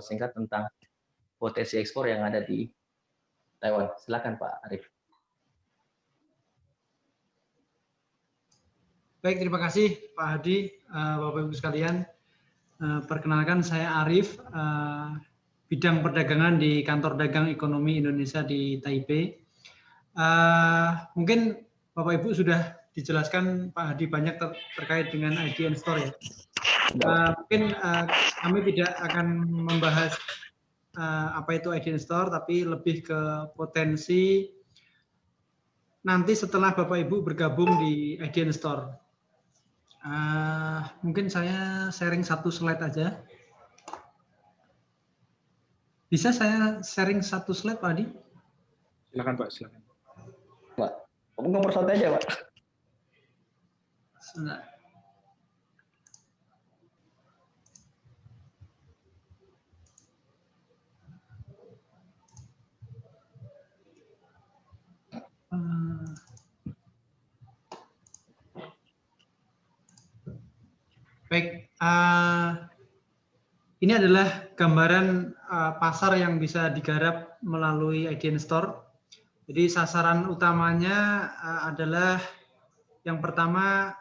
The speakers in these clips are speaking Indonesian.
singkat tentang potensi ekspor yang ada di Taiwan. Silakan Pak Arif. Baik, terima kasih Pak Hadi, Bapak Ibu sekalian. Perkenalkan saya Arif, bidang perdagangan di Kantor Dagang Ekonomi Indonesia di Taipei. Mungkin Bapak Ibu sudah dijelaskan Pak Hadi banyak terkait dengan IDN Store ya. Mungkin kami tidak akan membahas apa itu IDN Store, tapi lebih ke potensi nanti setelah Bapak Ibu bergabung di IDN Store. Mungkin saya sharing satu slide aja. Bisa saya sharing satu slide Pak Hadi? Silakan Pak, silakan. Pak, nomor satu aja Pak. Baik, ini adalah gambaran pasar yang bisa digarap melalui IDN Store. Jadi sasaran utamanya adalah yang pertama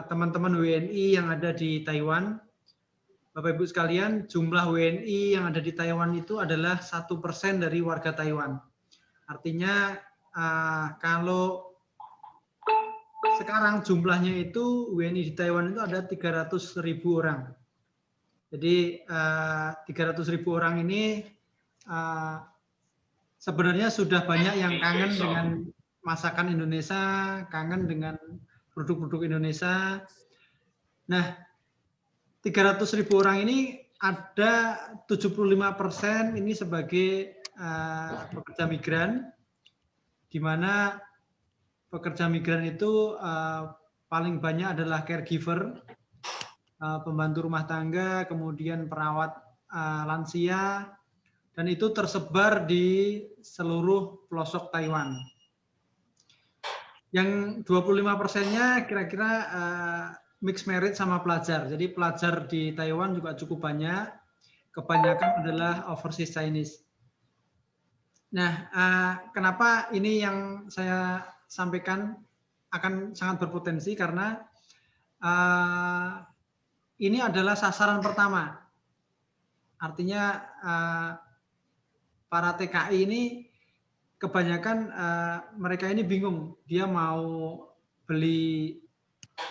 teman-teman WNI yang ada di Taiwan. Bapak Ibu sekalian, jumlah WNI yang ada di Taiwan itu adalah 1% dari warga Taiwan. Artinya kalau sekarang jumlahnya itu WNI di Taiwan itu ada 300.000 orang. Jadi 300.000 orang ini sebenarnya sudah banyak yang kangen dengan masakan Indonesia, kangen dengan produk-produk Indonesia. Nah, 300.000 orang ini ada 75% ini sebagai pekerja migran, di mana pekerja migran itu paling banyak adalah caregiver, pembantu rumah tangga, kemudian perawat lansia, dan itu tersebar di seluruh pelosok Taiwan. Yang 25%-nya kira-kira mixed marriage sama pelajar. Jadi pelajar di Taiwan juga cukup banyak, kebanyakan adalah overseas Chinese. Nah, kenapa ini yang saya sampaikan akan sangat berpotensi karena ini adalah sasaran pertama. Artinya para TKI ini kebanyakan mereka ini bingung. Dia mau beli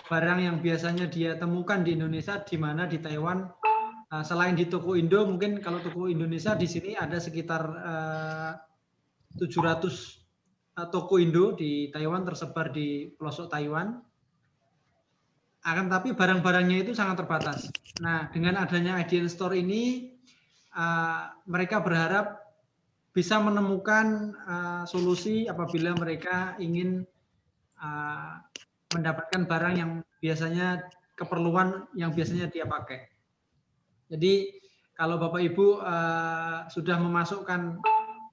barang yang biasanya dia temukan di Indonesia, di mana di Taiwan. Selain di toko Indo, mungkin kalau toko Indonesia di sini ada sekitar 700 toko Indo di Taiwan tersebar di pelosok Taiwan. Akan tapi barang-barangnya itu sangat terbatas. Nah, dengan adanya IDN Store ini, mereka berharap bisa menemukan solusi apabila mereka ingin mendapatkan barang yang biasanya keperluan yang biasanya dia pakai. Jadi kalau Bapak Ibu sudah memasukkan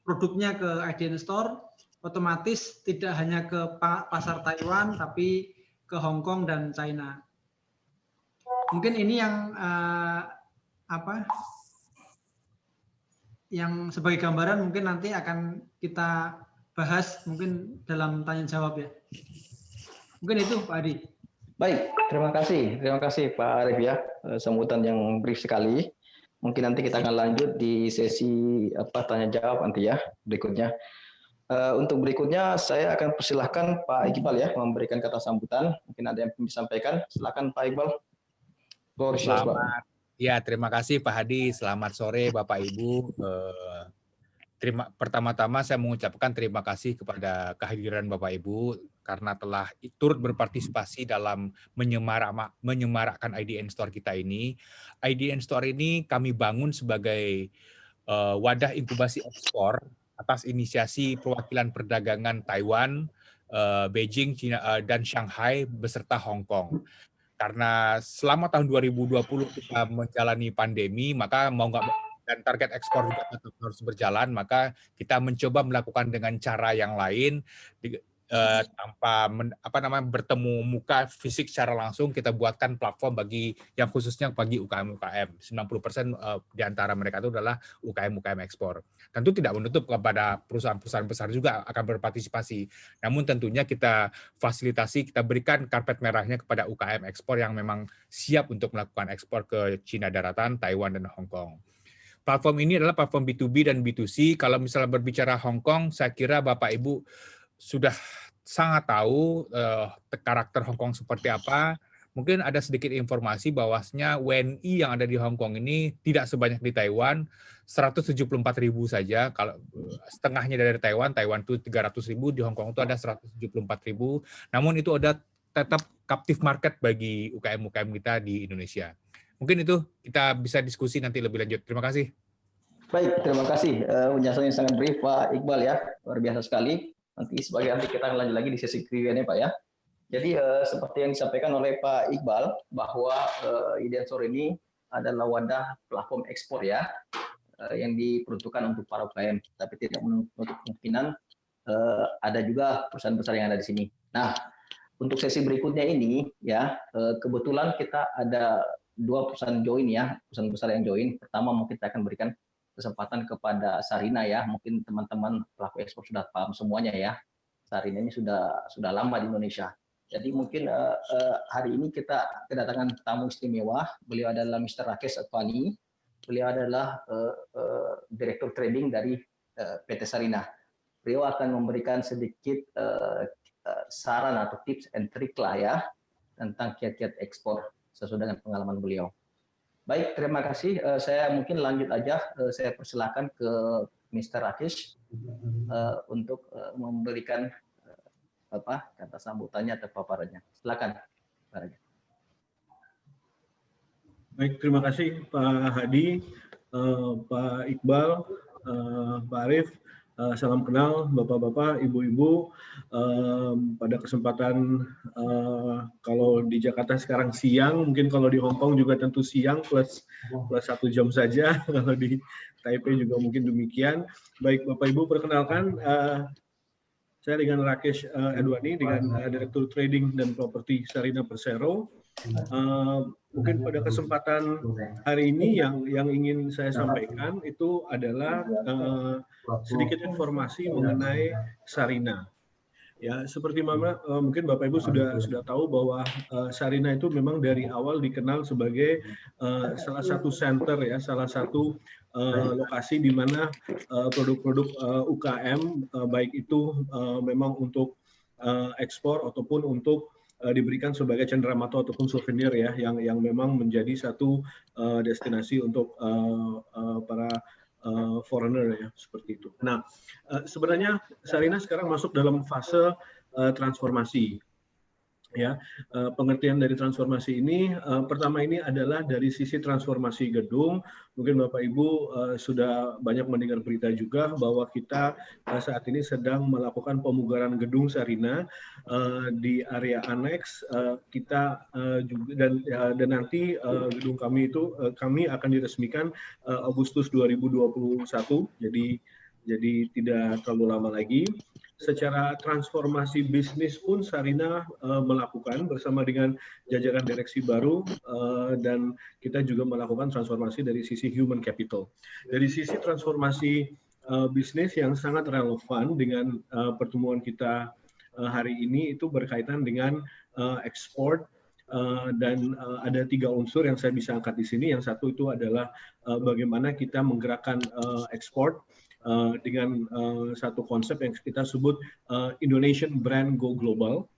produknya ke IDN Store, otomatis tidak hanya ke pasar Taiwan, tapi ke Hong Kong dan China. Mungkin ini yang yang sebagai gambaran mungkin nanti akan kita bahas mungkin dalam tanya jawab ya. Mungkin itu Pak Adi. Baik, terima kasih Pak Arif ya, sambutan yang brief sekali. Mungkin nanti kita akan lanjut di sesi tanya jawab nanti ya berikutnya. Untuk berikutnya saya akan persilahkan Pak Iqbal ya memberikan kata sambutan. Mungkin ada yang disampaikan. Silakan Pak Iqbal. Selamat. Ya, terima kasih Pak Hadi. Selamat sore Bapak Ibu. Pertama-tama saya mengucapkan terima kasih kepada kehadiran Bapak Ibu karena telah turut berpartisipasi dalam menyemarakkan IDN Store kita ini. IDN Store ini kami bangun sebagai wadah inkubasi ekspor atas inisiasi perwakilan perdagangan Taiwan, Beijing, China, dan Shanghai beserta Hong Kong. Karena selama tahun 2020 kita menjalani pandemi, maka mau nggak dan target ekspor juga tetap harus berjalan, maka kita mencoba melakukan dengan cara yang lain tanpa bertemu muka fisik secara langsung, kita buatkan platform bagi yang khususnya bagi UKM-UKM. 90% di antara mereka itu adalah UKM-UKM ekspor. Tentu tidak menutup kepada perusahaan-perusahaan besar juga akan berpartisipasi. Namun tentunya kita fasilitasi, kita berikan karpet merahnya kepada UKM ekspor yang memang siap untuk melakukan ekspor ke Cina Daratan, Taiwan, dan Hong Kong. Platform ini adalah platform B2B dan B2C. Kalau misalnya berbicara Hong Kong, saya kira Bapak Ibu sudah sangat tahu karakter Hong Kong seperti apa. Mungkin ada sedikit informasi bahwasanya WNI yang ada di Hong Kong ini tidak sebanyak di Taiwan, 174.000 saja. Kalau setengahnya dari Taiwan itu 300.000, di Hong Kong itu ada 174.000. Namun itu ada tetap captive market bagi UKM-UKM kita di Indonesia. Mungkin itu kita bisa diskusi nanti lebih lanjut. Terima kasih. Baik, terima kasih. Penjelasannya sangat brief Pak Iqbal ya, luar biasa sekali. Nanti kita akan lanjut lagi di sesi Q&A Pak ya. Jadi seperti yang disampaikan oleh Pak Iqbal bahwa IDN Store ini adalah wadah platform ekspor ya yang diperuntukkan untuk para UKM, tapi tidak menutup kemungkinan ada juga perusahaan besar yang ada di sini. Nah, untuk sesi berikutnya ini ya kebetulan kita ada 2 perusahaan join ya, perusahaan besar yang join. Pertama mungkin kita akan berikan kesempatan kepada Sarina ya, mungkin teman-teman pelaku ekspor sudah paham semuanya ya. Sarina ini sudah lama di Indonesia. Jadi mungkin hari ini kita kedatangan tamu istimewa. Beliau adalah Mr. Rakesh Advani. Beliau adalah Direktur Trading dari PT Sarina. Beliau akan memberikan sedikit saran atau tips and trick lah ya tentang kiat-kiat ekspor sesuai dengan pengalaman beliau. Baik, terima kasih. Saya mungkin lanjut aja. Saya persilakan ke Mr. Rakesh untuk memberikan kata sambutannya atau paparannya. Silakan, Pak Rakesh. Baik, terima kasih Pak Hadi, Pak Iqbal, Pak Arif. Salam kenal Bapak-Bapak, Ibu-Ibu. Pada kesempatan kalau di Jakarta sekarang siang, mungkin kalau di Hong Kong juga tentu siang plus 1 jam saja. Kalau di Taipei juga mungkin demikian. Baik Bapak Ibu, perkenalkan saya dengan Rakesh Advani dengan Direktur Trading dan Properti Sarina Persero. Mungkin pada kesempatan hari ini yang ingin saya sampaikan itu adalah sedikit informasi mengenai Sarina. Ya, seperti mungkin Bapak Ibu sudah tahu bahwa Sarina itu memang dari awal dikenal sebagai salah satu center ya, salah satu lokasi di mana produk-produk UKM baik itu memang untuk ekspor ataupun untuk diberikan sebagai cenderamata ataupun souvenir ya, yang memang menjadi satu destinasi untuk para foreigner ya, seperti itu. Nah, sebenarnya Sarina sekarang masuk dalam fase transformasi. Ya, pengertian dari transformasi ini pertama ini adalah dari sisi transformasi gedung. Mungkin Bapak Ibu sudah banyak mendengar berita juga bahwa kita saat ini sedang melakukan pemugaran gedung Sarina di area aneks. Kita juga dan nanti gedung kami itu kami akan diresmikan Agustus 2021. Jadi tidak terlalu lama lagi. Secara transformasi bisnis pun Sarina melakukan bersama dengan jajaran direksi baru dan kita juga melakukan transformasi dari sisi human capital. Dari sisi transformasi bisnis yang sangat relevan dengan pertemuan kita hari ini itu berkaitan dengan ekspor dan ada 3 unsur yang saya bisa angkat di sini. Yang satu itu adalah bagaimana kita menggerakkan ekspor dengan satu konsep yang kita sebut Indonesian Brand Go Global.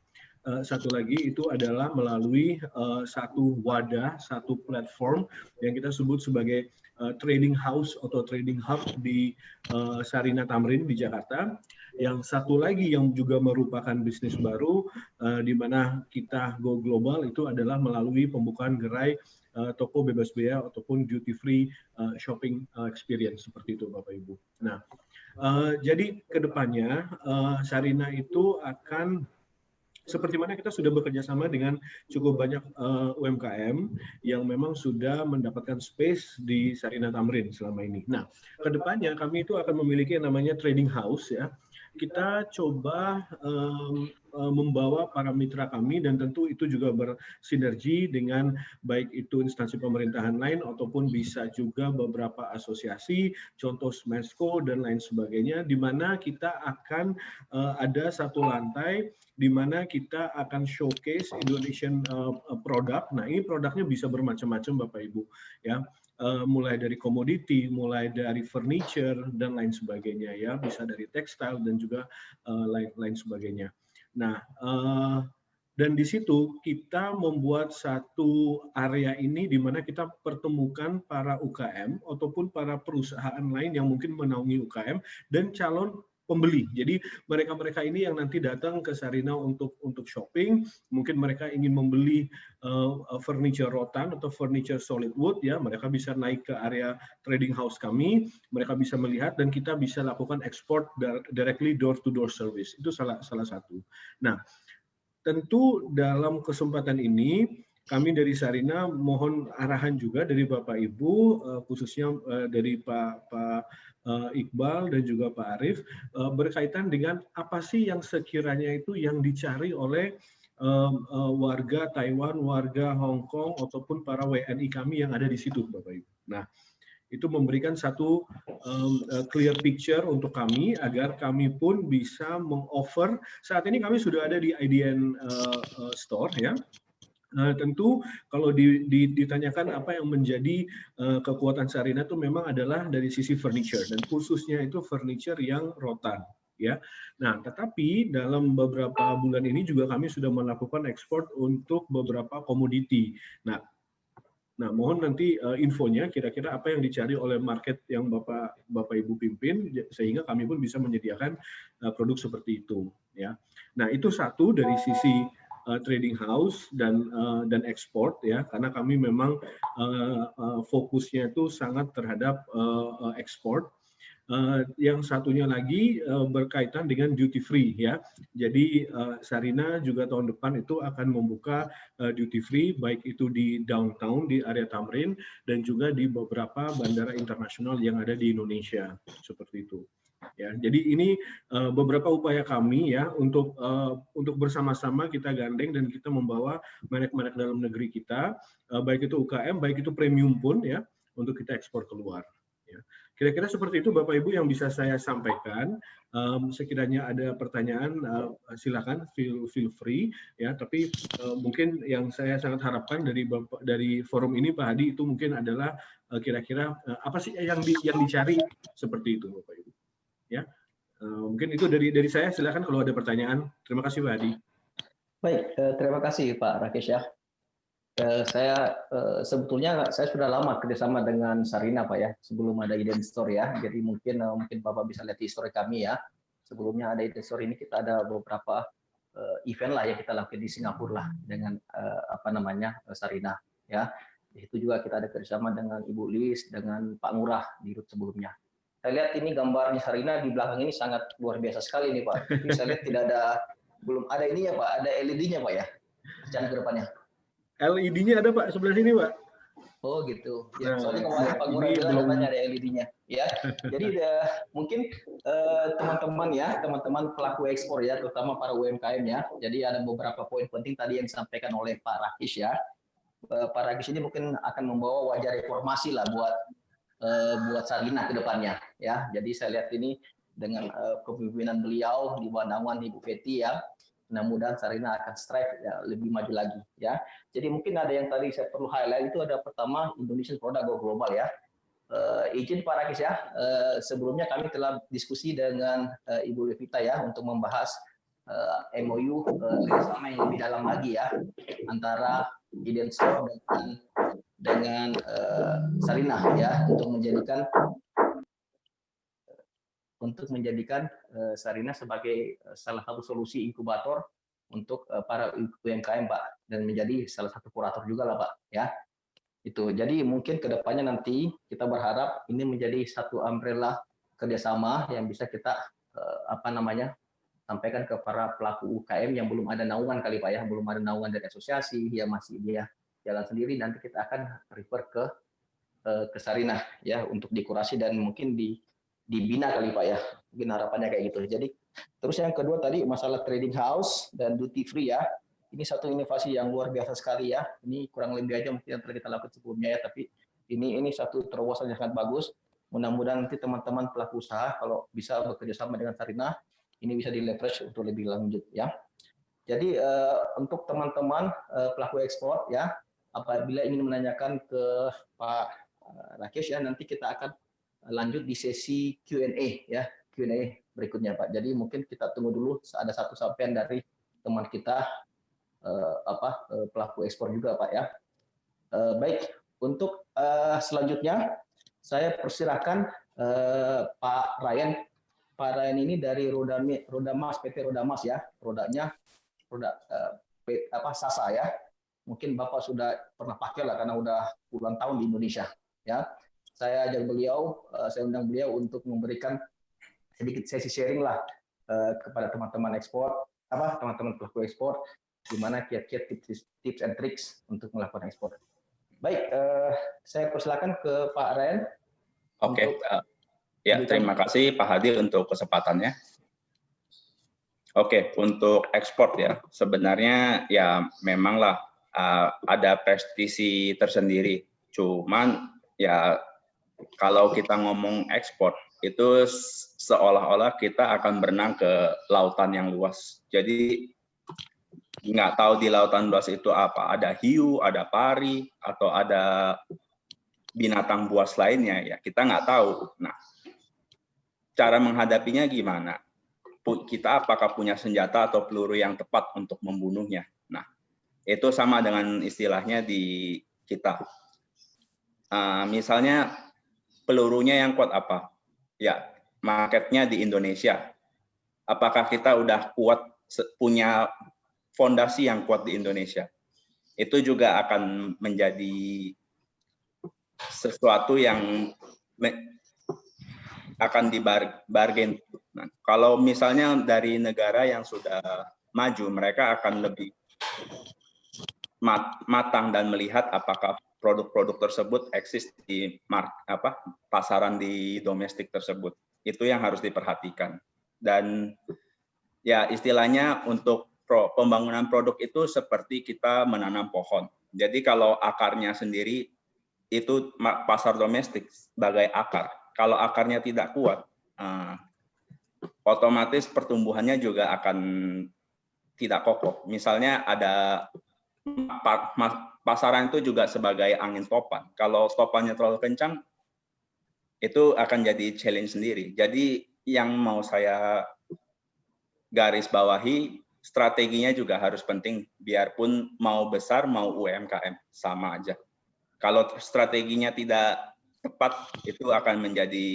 Satu lagi itu adalah melalui satu wadah, satu platform yang kita sebut sebagai trading house atau trading hub di Sarina Tamrin di Jakarta. Yang satu lagi yang juga merupakan bisnis baru di mana kita go global itu adalah melalui pembukaan gerai toko bebas bea ataupun duty free shopping experience seperti itu Bapak Ibu. Nah, jadi kedepannya Sarina itu akan seperti mana kita sudah bekerja sama dengan cukup banyak UMKM yang memang sudah mendapatkan space di Sarina Tamrin selama ini. Nah, kedepannya kami itu akan memiliki yang namanya trading house ya. Kita coba membawa para mitra kami dan tentu itu juga bersinergi dengan baik itu instansi pemerintahan lain ataupun bisa juga beberapa asosiasi, contoh Smesco dan lain sebagainya, di mana kita akan ada satu lantai di mana kita akan showcase Indonesian product. Nah, ini produknya bisa bermacam-macam Bapak Ibu ya. Mulai dari komoditi, mulai dari furniture dan lain sebagainya ya, bisa dari tekstil dan juga lain sebagainya. Nah, dan di situ kita membuat satu area ini di mana kita pertemukan para UKM ataupun para perusahaan lain yang mungkin menaungi UKM dan calon pembeli. Jadi mereka-mereka ini yang nanti datang ke Sarina untuk shopping, mungkin mereka ingin membeli furniture rotan atau furniture solid wood ya, mereka bisa naik ke area trading house kami, mereka bisa melihat dan kita bisa lakukan ekspor directly door to door service. Itu salah satu. Nah, tentu dalam kesempatan ini kami dari Sarina mohon arahan juga dari Bapak Ibu, khususnya dari Pak Iqbal dan juga Pak Arief, berkaitan dengan apa sih yang sekiranya itu yang dicari oleh warga Taiwan, warga Hong Kong, ataupun para WNI kami yang ada di situ, Bapak Ibu. Nah, itu memberikan satu clear picture untuk kami agar kami pun bisa mengoffer. Saat ini kami sudah ada di IDN Store ya. Tentu kalau ditanyakan apa yang menjadi kekuatan Sarina itu memang adalah dari sisi furniture dan khususnya itu furniture yang rotan ya. Nah, tetapi dalam beberapa bulan ini juga kami sudah melakukan ekspor untuk beberapa komoditi. Nah, mohon nanti infonya kira-kira apa yang dicari oleh market yang Bapak Ibu pimpin sehingga kami pun bisa menyediakan produk seperti itu ya. Nah, itu satu dari sisi trading house dan ekspor ya, karena kami memang fokusnya itu sangat terhadap ekspor. Yang satunya lagi berkaitan dengan duty free ya. Jadi Sarina juga tahun depan itu akan membuka duty free baik itu di downtown di area Tamrin dan juga di beberapa bandara internasional yang ada di Indonesia seperti itu. Ya, jadi ini beberapa upaya kami ya untuk bersama-sama kita gandeng dan kita membawa merek-merek dalam negeri kita, baik itu UKM, baik itu premium pun ya, untuk kita ekspor keluar. Ya. Kira-kira seperti itu Bapak Ibu yang bisa saya sampaikan. Sekiranya ada pertanyaan, silakan feel free ya. Tapi mungkin yang saya sangat harapkan dari forum ini Pak Hadi itu mungkin adalah kira-kira apa sih yang dicari seperti itu Bapak Ibu. Ya, mungkin itu dari saya. Silakan kalau ada pertanyaan. Terima kasih Pak Hadi. Baik, terima kasih Pak Rakesh ya. Saya sebetulnya saya sudah lama kerjasama dengan Sarina Pak ya, sebelum ada IDN Store ya. Jadi mungkin Bapak bisa lihat histori kami ya. Sebelumnya ada IDN Store ini kita ada beberapa event lah yang kita lakukan di Singapura lah dengan Sarina ya. Itu juga kita ada kerjasama dengan Ibu Lis, dengan Pak Ngurah di root sebelumnya. Saya lihat ini gambarnya Sarina di belakang ini sangat luar biasa sekali nih Pak. Tapi saya lihat belum ada ininya Pak, ada LED-nya Pak ya, rencana ke depannya. LED-nya ada Pak, sebelah sini Pak. Oh gitu. Ya, soalnya kemarin Pak Ngurah bilang ada LED-nya. Ya, jadi mungkin teman-teman pelaku ekspor ya, terutama para UMKM ya. Jadi ada beberapa poin penting tadi yang disampaikan oleh Pak Rakesh ya. Pak Rakesh ini mungkin akan membawa wajah reformasi lah buat Sarina ke depannya ya. Jadi saya lihat ini dengan kepemimpinan beliau di bawah naungan Ibu Feti ya, mudah-mudahan Sarina akan strive ya, lebih maju lagi ya. Jadi mungkin ada yang tadi saya perlu highlight itu ada pertama Indonesian Product Go Global ya. Izin Pak Rakesh ya, sebelumnya kami telah diskusi dengan Ibu Levita ya untuk membahas MOU kerjasama yang lebih dalam lagi ya antara IDN Store dengan Sarina ya untuk menjadikan Sarina sebagai salah satu solusi inkubator untuk para UMKM Pak dan menjadi salah satu kurator juga lah Pak ya. Itu. Jadi mungkin kedepannya nanti kita berharap ini menjadi satu umbrella kerjasama yang bisa kita sampaikan ke para pelaku UKM yang belum ada naungan kali Pak ya, belum ada naungan dari asosiasi, dia masih jalan sendiri, nanti kita akan refer ke Sarinah ya untuk dikurasi dan mungkin dibina kali Pak ya, mungkin harapannya kayak gitu. Jadi terus yang kedua tadi masalah trading house dan duty free ya, ini satu inovasi yang luar biasa sekali ya. Ini kurang lebih aja mungkin yang telah kita lakukan sebelumnya ya, tapi ini satu terobosan yang sangat bagus. Mudah-mudahan nanti teman-teman pelaku usaha kalau bisa bekerja sama dengan Sarinah, ini bisa di leverage untuk lebih lanjut ya. Jadi untuk teman-teman pelaku ekspor ya, apabila ingin menanyakan ke Pak Rakesh ya, nanti kita akan lanjut di sesi Q&A ya, Q&A berikutnya Pak. Jadi mungkin kita tunggu dulu ada satu sampaian dari teman kita pelaku ekspor juga Pak ya. Baik, untuk selanjutnya saya persilakan Pak Ryan. Pak Ryan ini dari Rodamas, PT Rodamas ya, roda Sasa ya. Mungkin Bapak sudah pernah pakai lah karena udah puluhan tahun di Indonesia ya. Saya undang beliau untuk memberikan sedikit sesi sharing lah kepada teman-teman ekspor, teman-teman pelaku ekspor, gimana kiat-kiat tips and tricks untuk melakukan ekspor. Baik, saya persilakan ke Pak Ryan. Oke, ya terima kasih Pak Hadi untuk kesempatannya. Oke, untuk ekspor ya, sebenarnya ya memanglah ada prestisi tersendiri. Cuman ya kalau kita ngomong ekspor itu seolah-olah kita akan berenang ke lautan yang luas. Jadi nggak tahu di lautan luas itu apa, ada hiu, ada pari, atau ada binatang buas lainnya, ya kita nggak tahu. Nah, cara menghadapinya gimana? Kita apakah punya senjata atau peluru yang tepat untuk membunuhnya? Nah, itu sama dengan istilahnya di kita. Misalnya pelurunya yang kuat apa? Ya, marketnya di Indonesia. Apakah kita udah kuat, punya fondasi yang kuat di Indonesia? Itu juga akan menjadi sesuatu yang akan dibargain. Nah, kalau misalnya dari negara yang sudah maju, mereka akan lebih matang dan melihat apakah produk-produk tersebut eksis di pasaran di domestik tersebut. Itu yang harus diperhatikan. Dan ya istilahnya untuk pembangunan produk itu seperti kita menanam pohon. Jadi kalau akarnya sendiri itu pasar domestik sebagai akar. Kalau akarnya tidak kuat, otomatis pertumbuhannya juga akan tidak kokoh. Misalnya ada pasaran itu juga sebagai angin topan. Kalau topannya terlalu kencang, itu akan jadi challenge sendiri. Jadi yang mau saya garis bawahi, strateginya juga harus penting. Biarpun mau besar, mau UMKM, sama aja. Kalau strateginya tidak tepat, itu akan menjadi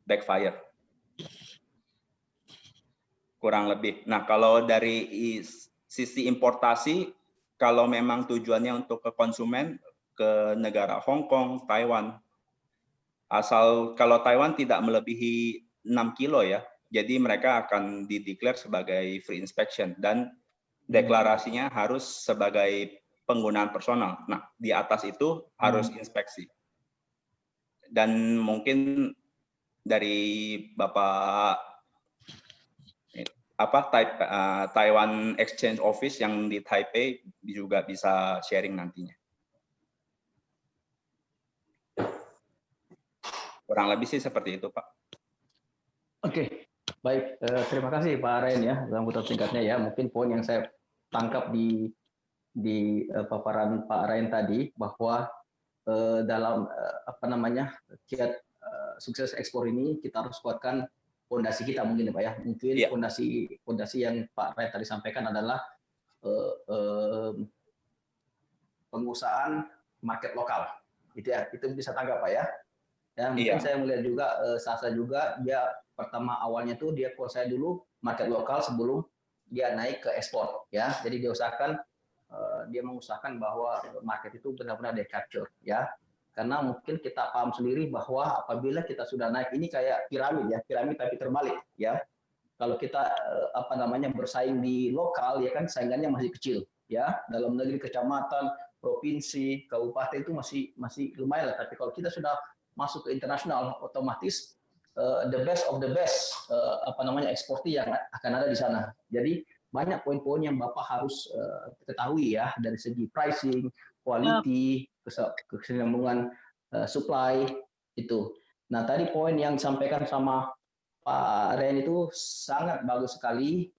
backfire. Kurang lebih. Nah, kalau dari sisi importasi, kalau memang tujuannya untuk ke konsumen, ke negara Hong Kong, Taiwan, asal kalau Taiwan tidak melebihi 6 kilo ya, jadi mereka akan dideklar sebagai free inspection dan deklarasinya harus sebagai penggunaan personal. Nah, di atas itu harus inspeksi. Dan mungkin dari Bapak Taiwan Exchange Office yang di Taipei juga bisa sharing nantinya. Kurang lebih sih seperti itu, Pak. Oke, baik. Terima kasih Pak Ryan ya, sambutan singkatnya ya. Mungkin poin yang saya tangkap di paparan Pak Ryan tadi bahwa dalam kiat sukses ekspor ini kita harus kuatkan fondasi kita mungkin ya Pak ya. Mungkin fondasi yang Pak Ryan tadi sampaikan adalah pengusahaan market lokal. Itu bisa tanggap Pak ya. Ya, mungkin saya melihat juga Sasa juga dia pertama awalnya tuh dia kuasai dulu market lokal sebelum dia naik ke ekspor ya. Jadi dia mengusahakan bahwa market itu benar-benar dia capture ya. Karena mungkin kita paham sendiri bahwa apabila kita sudah naik ini kayak piramid tapi terbalik ya. kalau kita bersaing di lokal ya kan saingannya masih kecil ya, dalam negeri, kecamatan, provinsi, kabupaten itu masih lumayan lah. Tapi kalau kita sudah masuk ke internasional, otomatis the best of the best eksportir yang akan ada di sana. Jadi banyak poin-poin yang Bapak harus ketahui ya, dari segi pricing, quality, kesinambungan supply itu. Nah, tadi poin yang disampaikan sama Pak Ren itu sangat bagus sekali.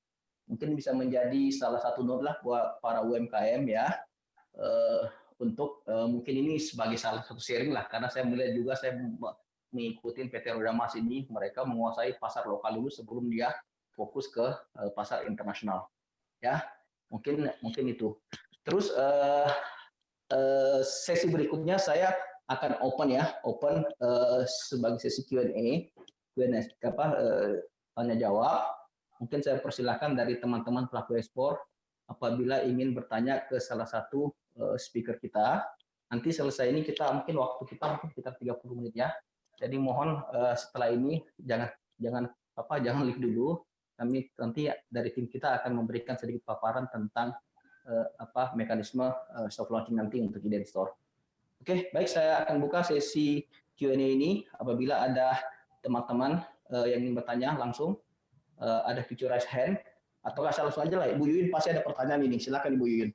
Mungkin bisa menjadi salah satu note lah buat para UMKM ya. Untuk mungkin ini sebagai salah satu sharing lah, karena saya melihat juga, saya mengikuti PT Roda Mas ini, mereka menguasai pasar lokal dulu sebelum dia fokus ke pasar internasional. Ya, mungkin itu. Terus sesi berikutnya saya akan open sebagai sesi Q&A, tanya jawab. Mungkin saya persilahkan dari teman-teman pelaku ekspor apabila ingin bertanya ke salah satu speaker kita. Nanti selesai ini waktu kita mungkin sekitar 30 menit ya. Jadi mohon setelah ini jangan leave dulu. Kami nanti dari tim kita akan memberikan sedikit paparan tentang mekanisme soft launching nanti untuk Idea Store. Oke, baik, saya akan buka sesi Q&A ini. Apabila ada teman-teman yang ingin bertanya langsung, ada fitur raise hand, atau langsung aja lah. Ibu Yuyun pasti ada pertanyaan ini. Silakan Ibu Yuyun.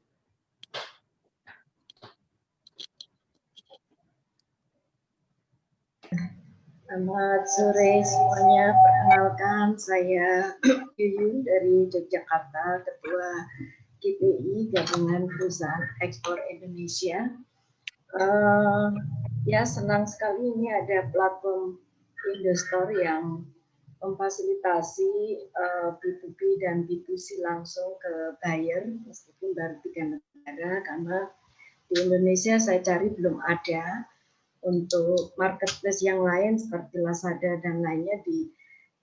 Selamat sore semuanya. Perkenalkan, saya Yuyun dari Yogyakarta, Ketua GPI Gabungan Perusahaan Ekspor Indonesia. Ya, senang sekali ini ada platform Indostore yang memfasilitasi B2B dan B2C langsung ke buyer, meskipun baru 3 negara, karena di Indonesia saya cari belum ada. Untuk marketplace yang lain seperti Lazada dan lainnya di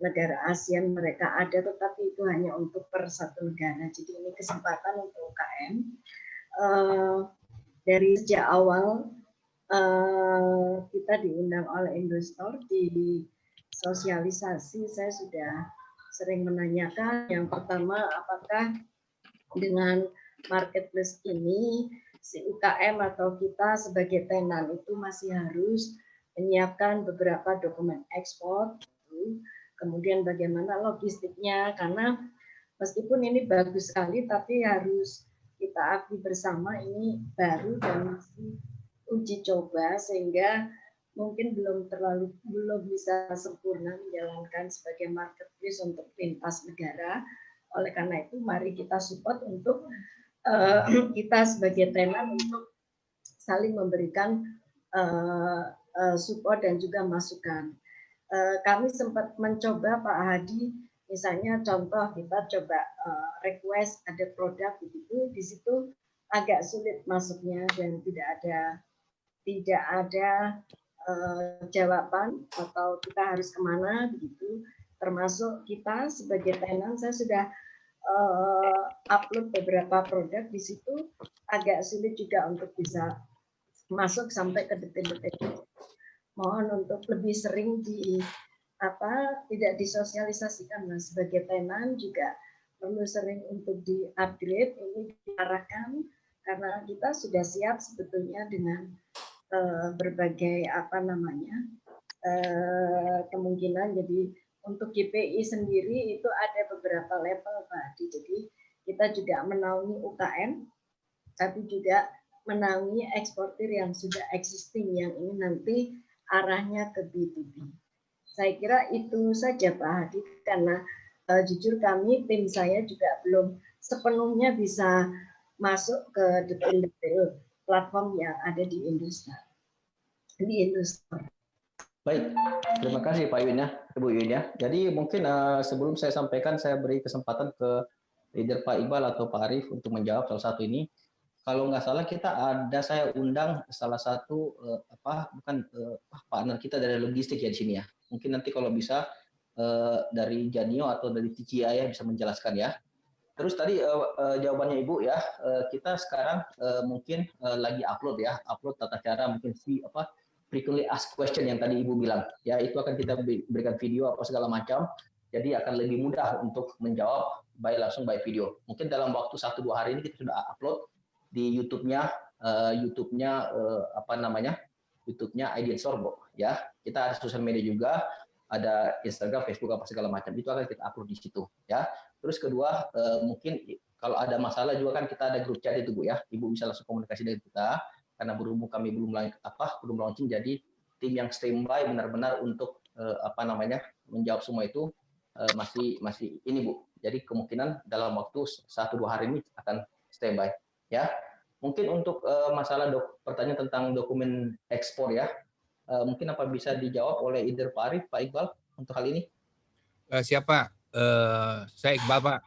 negara ASEAN mereka ada, tetapi itu hanya untuk per satu negara. Jadi ini kesempatan untuk UKM. Dari sejak awal kita diundang oleh Indostore, di sosialisasi saya sudah sering menanyakan. Yang pertama, apakah dengan marketplace ini si UKM atau kita sebagai tenan itu masih harus menyiapkan beberapa dokumen ekspor, kemudian bagaimana logistiknya, karena meskipun ini bagus sekali tapi harus kita akui bersama ini baru dan masih uji coba, sehingga mungkin belum bisa sempurna menjalankan sebagai marketplace untuk lintas negara. Oleh karena itu mari kita support untuk kita sebagai tenan untuk saling memberikan support dan juga masukan. Kami sempat mencoba Pak Hadi, misalnya contoh kita coba request ada produk begitu, di situ agak sulit masuknya dan tidak ada jawaban atau kita harus kemana begitu. Termasuk kita sebagai tenan, saya sudah upload beberapa produk di situ, agak sulit juga untuk bisa masuk sampai ke detail-detail. Mohon untuk lebih sering tidak disosialisasikan. Nah, sebagai tenan juga perlu sering untuk di-upgrade, ini diarahkan karena kita sudah siap sebetulnya dengan berbagai kemungkinan. Jadi untuk GPI sendiri itu ada beberapa level Pak. Jadi kita juga menaungi UKM, tapi juga menaungi eksportir yang sudah existing, yang ini nanti arahnya ke B2B. Saya kira itu saja Pak Hadi, karena jujur kami, tim saya juga belum sepenuhnya bisa masuk ke detail-detail platform yang ada di Indostore. Baik, terima kasih Pak Yuyun ya, Ibu Yuyun ya. Jadi mungkin sebelum saya sampaikan, saya beri kesempatan ke leader Pak Iqbal atau Pak Arif untuk menjawab salah satu ini. Kalau nggak salah saya undang salah satu partner kita dari logistik ya di sini ya. Mungkin nanti kalau bisa dari Janio atau dari TCI ya bisa menjelaskan ya. Terus tadi jawabannya Ibu ya, kita sekarang mungkin lagi upload tata cara mungkin frequently asked question yang tadi Ibu bilang ya, itu akan kita berikan video apa segala macam. jadi akan lebih mudah untuk menjawab baik langsung baik video. Mungkin dalam waktu 1-2 hari ini kita sudah upload di YouTube-nya YouTube-nya IDN Store, ya. Kita ada sosial media juga, ada Instagram, Facebook apa segala macam. Itu akan kita upload di situ, ya. Terus kedua, mungkin kalau ada masalah juga kan kita ada grup chat itu, Bu, ya. Ibu bisa langsung komunikasi dengan kita karena berhubung kami belum launching, jadi tim yang standby benar-benar untuk menjawab semua itu masih ini, Bu. Jadi kemungkinan dalam waktu 1-2 hari ini akan standby, ya. Mungkin untuk masalah pertanyaan tentang dokumen ekspor, ya, mungkin apa bisa dijawab oleh either Pak Arief, Pak Iqbal untuk hal ini? Siapa? Saya Iqbal, Pak.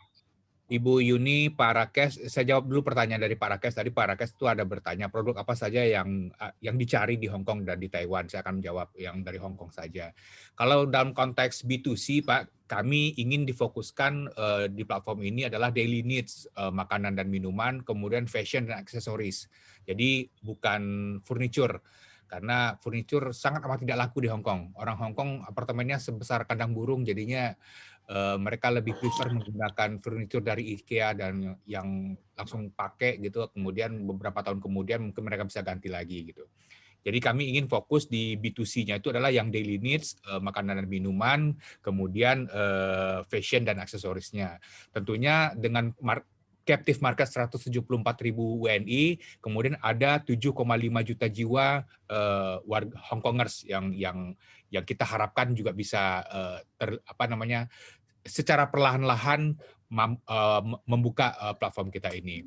Ibu Yuni, Pak Rakes, saya jawab dulu pertanyaan dari Pak Rakes. Tadi Pak Rakes itu ada bertanya produk apa saja yang dicari di Hong Kong dan di Taiwan. Saya akan menjawab yang dari Hong Kong saja. Kalau dalam konteks B2C, Pak, kami ingin difokuskan di platform ini adalah daily needs, makanan dan minuman, kemudian fashion dan aksesoris. Jadi bukan furniture. Karena furniture sangat amat tidak laku di Hong Kong. Orang Hong Kong apartemennya sebesar kandang burung, jadinya mereka lebih prefer menggunakan furniture dari IKEA dan yang langsung pakai gitu, kemudian beberapa tahun kemudian mungkin mereka bisa ganti lagi gitu. Jadi kami ingin fokus di B2C-nya itu adalah yang daily needs, makanan dan minuman, kemudian fashion dan aksesorisnya. Tentunya dengan captive market 174.000 WNI, kemudian ada 7,5 juta jiwa warga Hongkongers yang kita harapkan juga bisa secara perlahan-lahan membuka platform kita ini.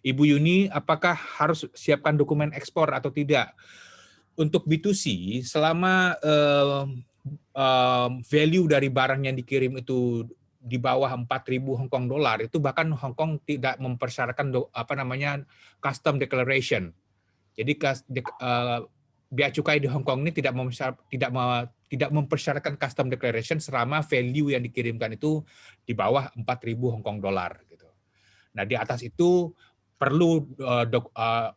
Ibu Yuni, apakah harus siapkan dokumen ekspor atau tidak? Untuk B2C, selama value dari barang yang dikirim itu di bawah 4.000 Hong Kong dolar, itu bahkan Hong Kong tidak mempersyaratkan custom declaration. Jadi bea cukai di Hong Kong ini tidak mempersyaratkan custom declaration selama value yang dikirimkan itu di bawah 4.000 Hong Kong dolar gitu. Nah, di atas itu perlu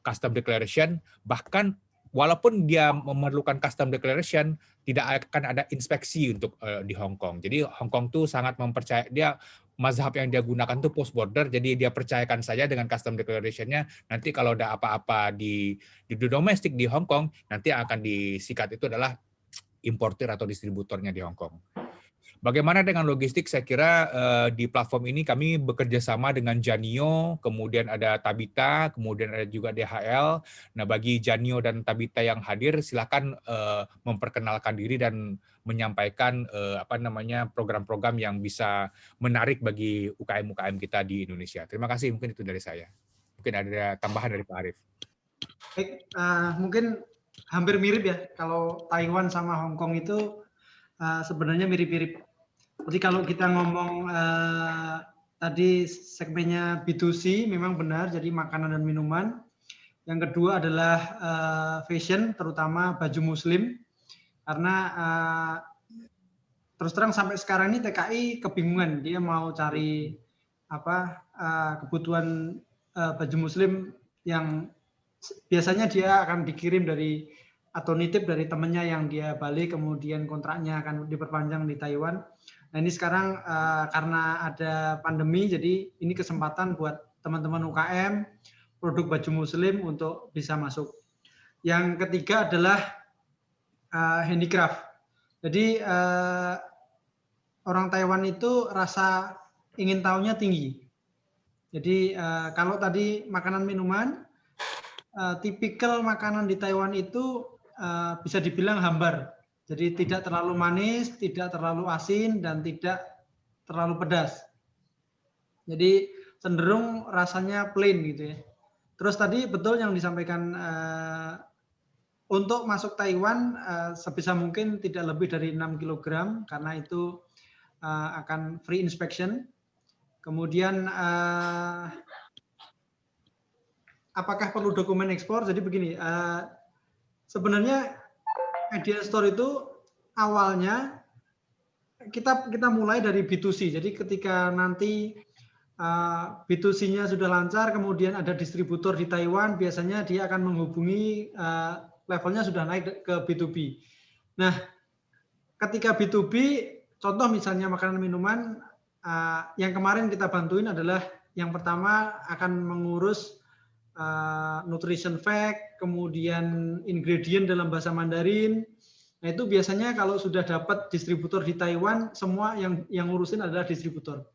custom declaration, bahkan walaupun dia memerlukan custom declaration, tidak akan ada inspeksi untuk di Hong Kong. Jadi Hong Kong tuh sangat dia mazhab yang dia gunakan tuh post border, jadi dia percayakan saja dengan custom declaration-nya. Nanti kalau ada apa-apa di domestik di Hong Kong, nanti akan disikat itu adalah importer atau distributornya di Hong Kong. Bagaimana dengan logistik? Saya kira di platform ini kami bekerja sama dengan Janio, kemudian ada Tabita, kemudian ada juga DHL. Nah, bagi Janio dan Tabita yang hadir, silakan memperkenalkan diri dan menyampaikan program-program yang bisa menarik bagi UKM-UKM kita di Indonesia. Terima kasih, mungkin itu dari saya. Mungkin ada tambahan dari Pak Arief. Baik, mungkin hampir mirip ya, kalau Taiwan sama Hong Kong itu sebenarnya mirip-mirip. Jadi kalau kita ngomong tadi segmennya B2C memang benar, jadi makanan dan minuman. Yang kedua adalah fashion, terutama baju muslim. Karena terus terang sampai sekarang ini TKI kebingungan, dia mau cari kebutuhan baju muslim yang biasanya dia akan dikirim dari atau nitip dari temannya yang dia balik, kemudian kontraknya akan diperpanjang di Taiwan. Nah, ini sekarang karena ada pandemi, jadi ini kesempatan buat teman-teman UKM produk baju muslim untuk bisa masuk. Yang ketiga adalah handicraft. Jadi orang Taiwan itu rasa ingin tahunya tinggi. Jadi kalau tadi makanan minuman, tipikal makanan di Taiwan itu bisa dibilang hambar. Jadi tidak terlalu manis, tidak terlalu asin, dan tidak terlalu pedas. Jadi cenderung rasanya plain gitu ya. Terus tadi betul yang disampaikan, untuk masuk Taiwan sebisa mungkin tidak lebih dari 6 kg karena itu akan free inspection. Kemudian apakah perlu dokumen ekspor? Jadi begini, sebenarnya IDN Store itu awalnya kita mulai dari B2C. Jadi ketika nanti B2C-nya sudah lancar, kemudian ada distributor di Taiwan, biasanya dia akan menghubungi, levelnya sudah naik ke B2B. Nah, ketika B2B, contoh misalnya makanan minuman, yang kemarin kita bantuin adalah yang pertama akan mengurus nutrition fact, kemudian ingredient dalam bahasa Mandarin. Nah itu biasanya kalau sudah dapat distributor di Taiwan, semua yang ngurusin adalah distributor.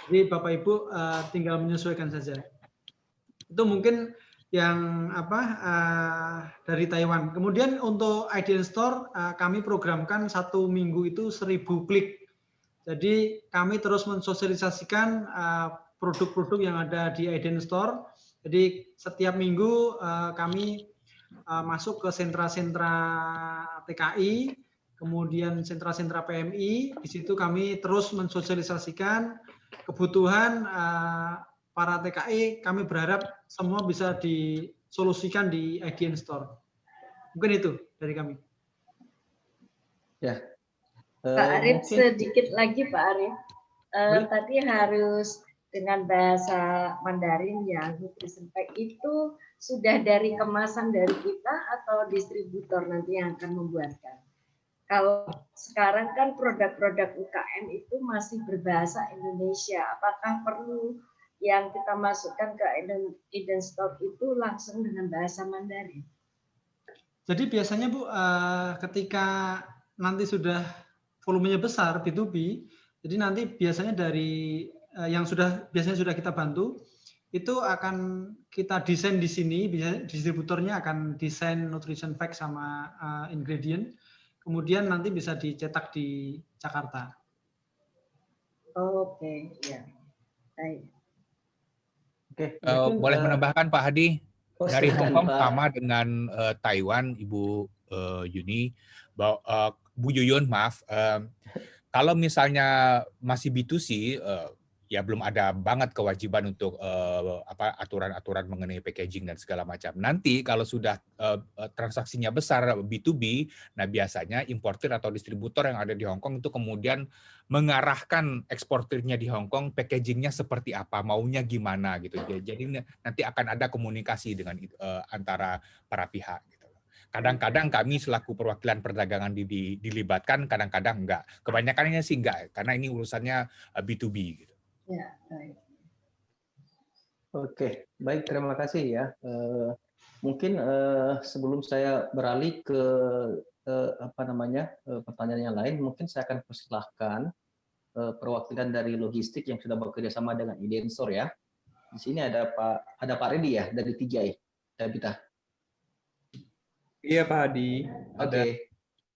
Jadi Bapak Ibu tinggal menyesuaikan saja. Itu mungkin yang dari Taiwan. Kemudian untuk IDN Store kami programkan 1 minggu itu 1000 klik. Jadi kami terus mensosialisasikan produk-produk yang ada di IDN Store. Jadi setiap minggu kami masuk ke sentra-sentra TKI, kemudian sentra-sentra PMI. Di situ kami terus mensosialisasikan kebutuhan para TKI. Kami berharap semua bisa disolusikan di IDN Store. Mungkin itu dari kami. Ya. Pak Arif, sedikit lagi Pak Arif. Tadi harus dengan bahasa Mandarin ya, nutrition fact itu sudah dari kemasan dari kita atau distributor nanti yang akan membuatkan? Kalau sekarang kan produk-produk UKM itu masih berbahasa Indonesia, apakah perlu yang kita masukkan ke IDN Store itu langsung dengan bahasa Mandarin? Jadi biasanya Bu, ketika nanti sudah volumenya besar B2B, jadi nanti biasanya dari yang biasanya sudah kita bantu, itu akan kita desain di sini, distributornya akan desain nutrition fact sama ingredient, kemudian nanti bisa dicetak di Jakarta. Oke, ya. Baik. Oke, boleh menambahkan Pak Hadi? Dari Hong Kong Pak. sama dengan Taiwan, Ibu Yuni, Bu Yuyun, maaf. Kalau misalnya masih B2C, ya belum ada banget kewajiban untuk aturan-aturan mengenai packaging dan segala macam. Nanti kalau sudah transaksinya besar B2B, nah biasanya importir atau distributor yang ada di Hong Kong itu kemudian mengarahkan eksportirnya di Hong Kong packagingnya seperti apa, maunya gimana gitu. Jadi nanti akan ada komunikasi dengan antara para pihak. Kadang-kadang kami selaku perwakilan perdagangan dilibatkan, kadang-kadang enggak. Kebanyakannya sih enggak, karena ini urusannya B2B gitu. Ya, baik. Oke, baik, terima kasih ya. Mungkin sebelum saya beralih ke pertanyaan yang lain, mungkin saya akan persilahkan perwakilan dari logistik yang sudah bekerja sama dengan IDN Store ya. Di sini ada Pak Redi ya dari TJI. Iya Pak Hadi. Oke.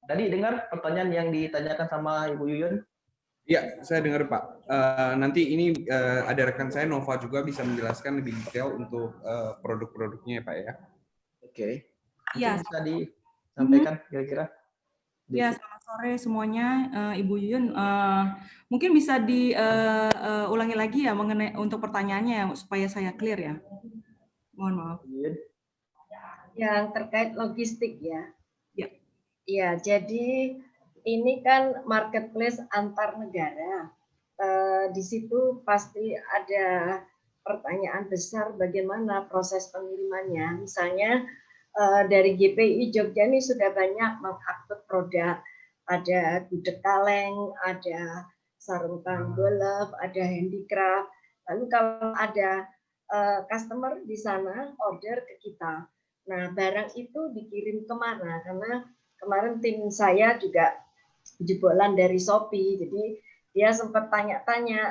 Tadi dengar pertanyaan yang ditanyakan sama Ibu Yuyun? Iya, saya dengar Pak. Nanti ini ada rekan saya Nova juga bisa menjelaskan lebih detail untuk produk-produknya ya Pak ya. Oke. Iya. Bisa disampaikan kira-kira? Ya, selamat sore semuanya, Ibu Yuyun. Mungkin bisa diulangi lagi ya mengenai untuk pertanyaannya supaya saya clear ya. Mohon maaf. Yang terkait logistik ya. Ya. Ya, jadi ini kan marketplace antar negara. Di situ pasti ada pertanyaan besar bagaimana proses pengirimannya. Misalnya dari GPI Jogja ini sudah banyak mengupload produk. Ada gudeg kaleng, ada sarung tangan golf, ada handicraft. Lalu kalau ada customer di sana order ke kita. Nah, barang itu dikirim kemana? Karena kemarin tim saya juga jebolan dari Shopee, jadi dia sempat tanya-tanya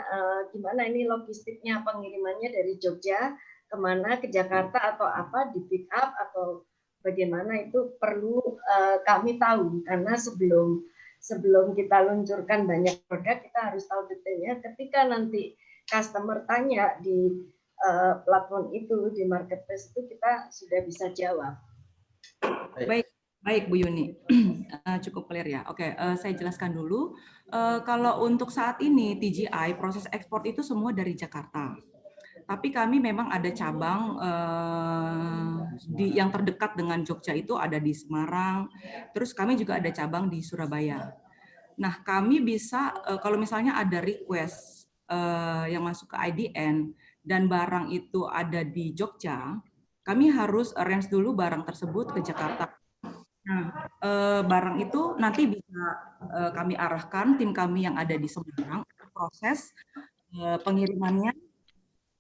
gimana ini logistiknya, pengirimannya dari Jogja kemana, ke Jakarta atau apa, di pick up atau bagaimana, itu perlu kami tahu, karena sebelum kita luncurkan banyak produk, kita harus tahu detailnya. Ketika nanti customer tanya di platform itu, di marketplace itu, kita sudah bisa jawab. Baik Bu Yuni, cukup clear ya. Oke, saya jelaskan dulu. Kalau untuk saat ini TGI proses ekspor itu semua dari Jakarta. Tapi kami memang ada cabang yang terdekat dengan Jogja itu ada di Semarang. Terus kami juga ada cabang di Surabaya. Nah, kami bisa kalau misalnya ada request yang masuk ke IDN dan barang itu ada di Jogja, kami harus arrange dulu barang tersebut ke Jakarta. Nah, barang itu nanti bisa kami arahkan tim kami yang ada di Semarang, proses pengirimannya.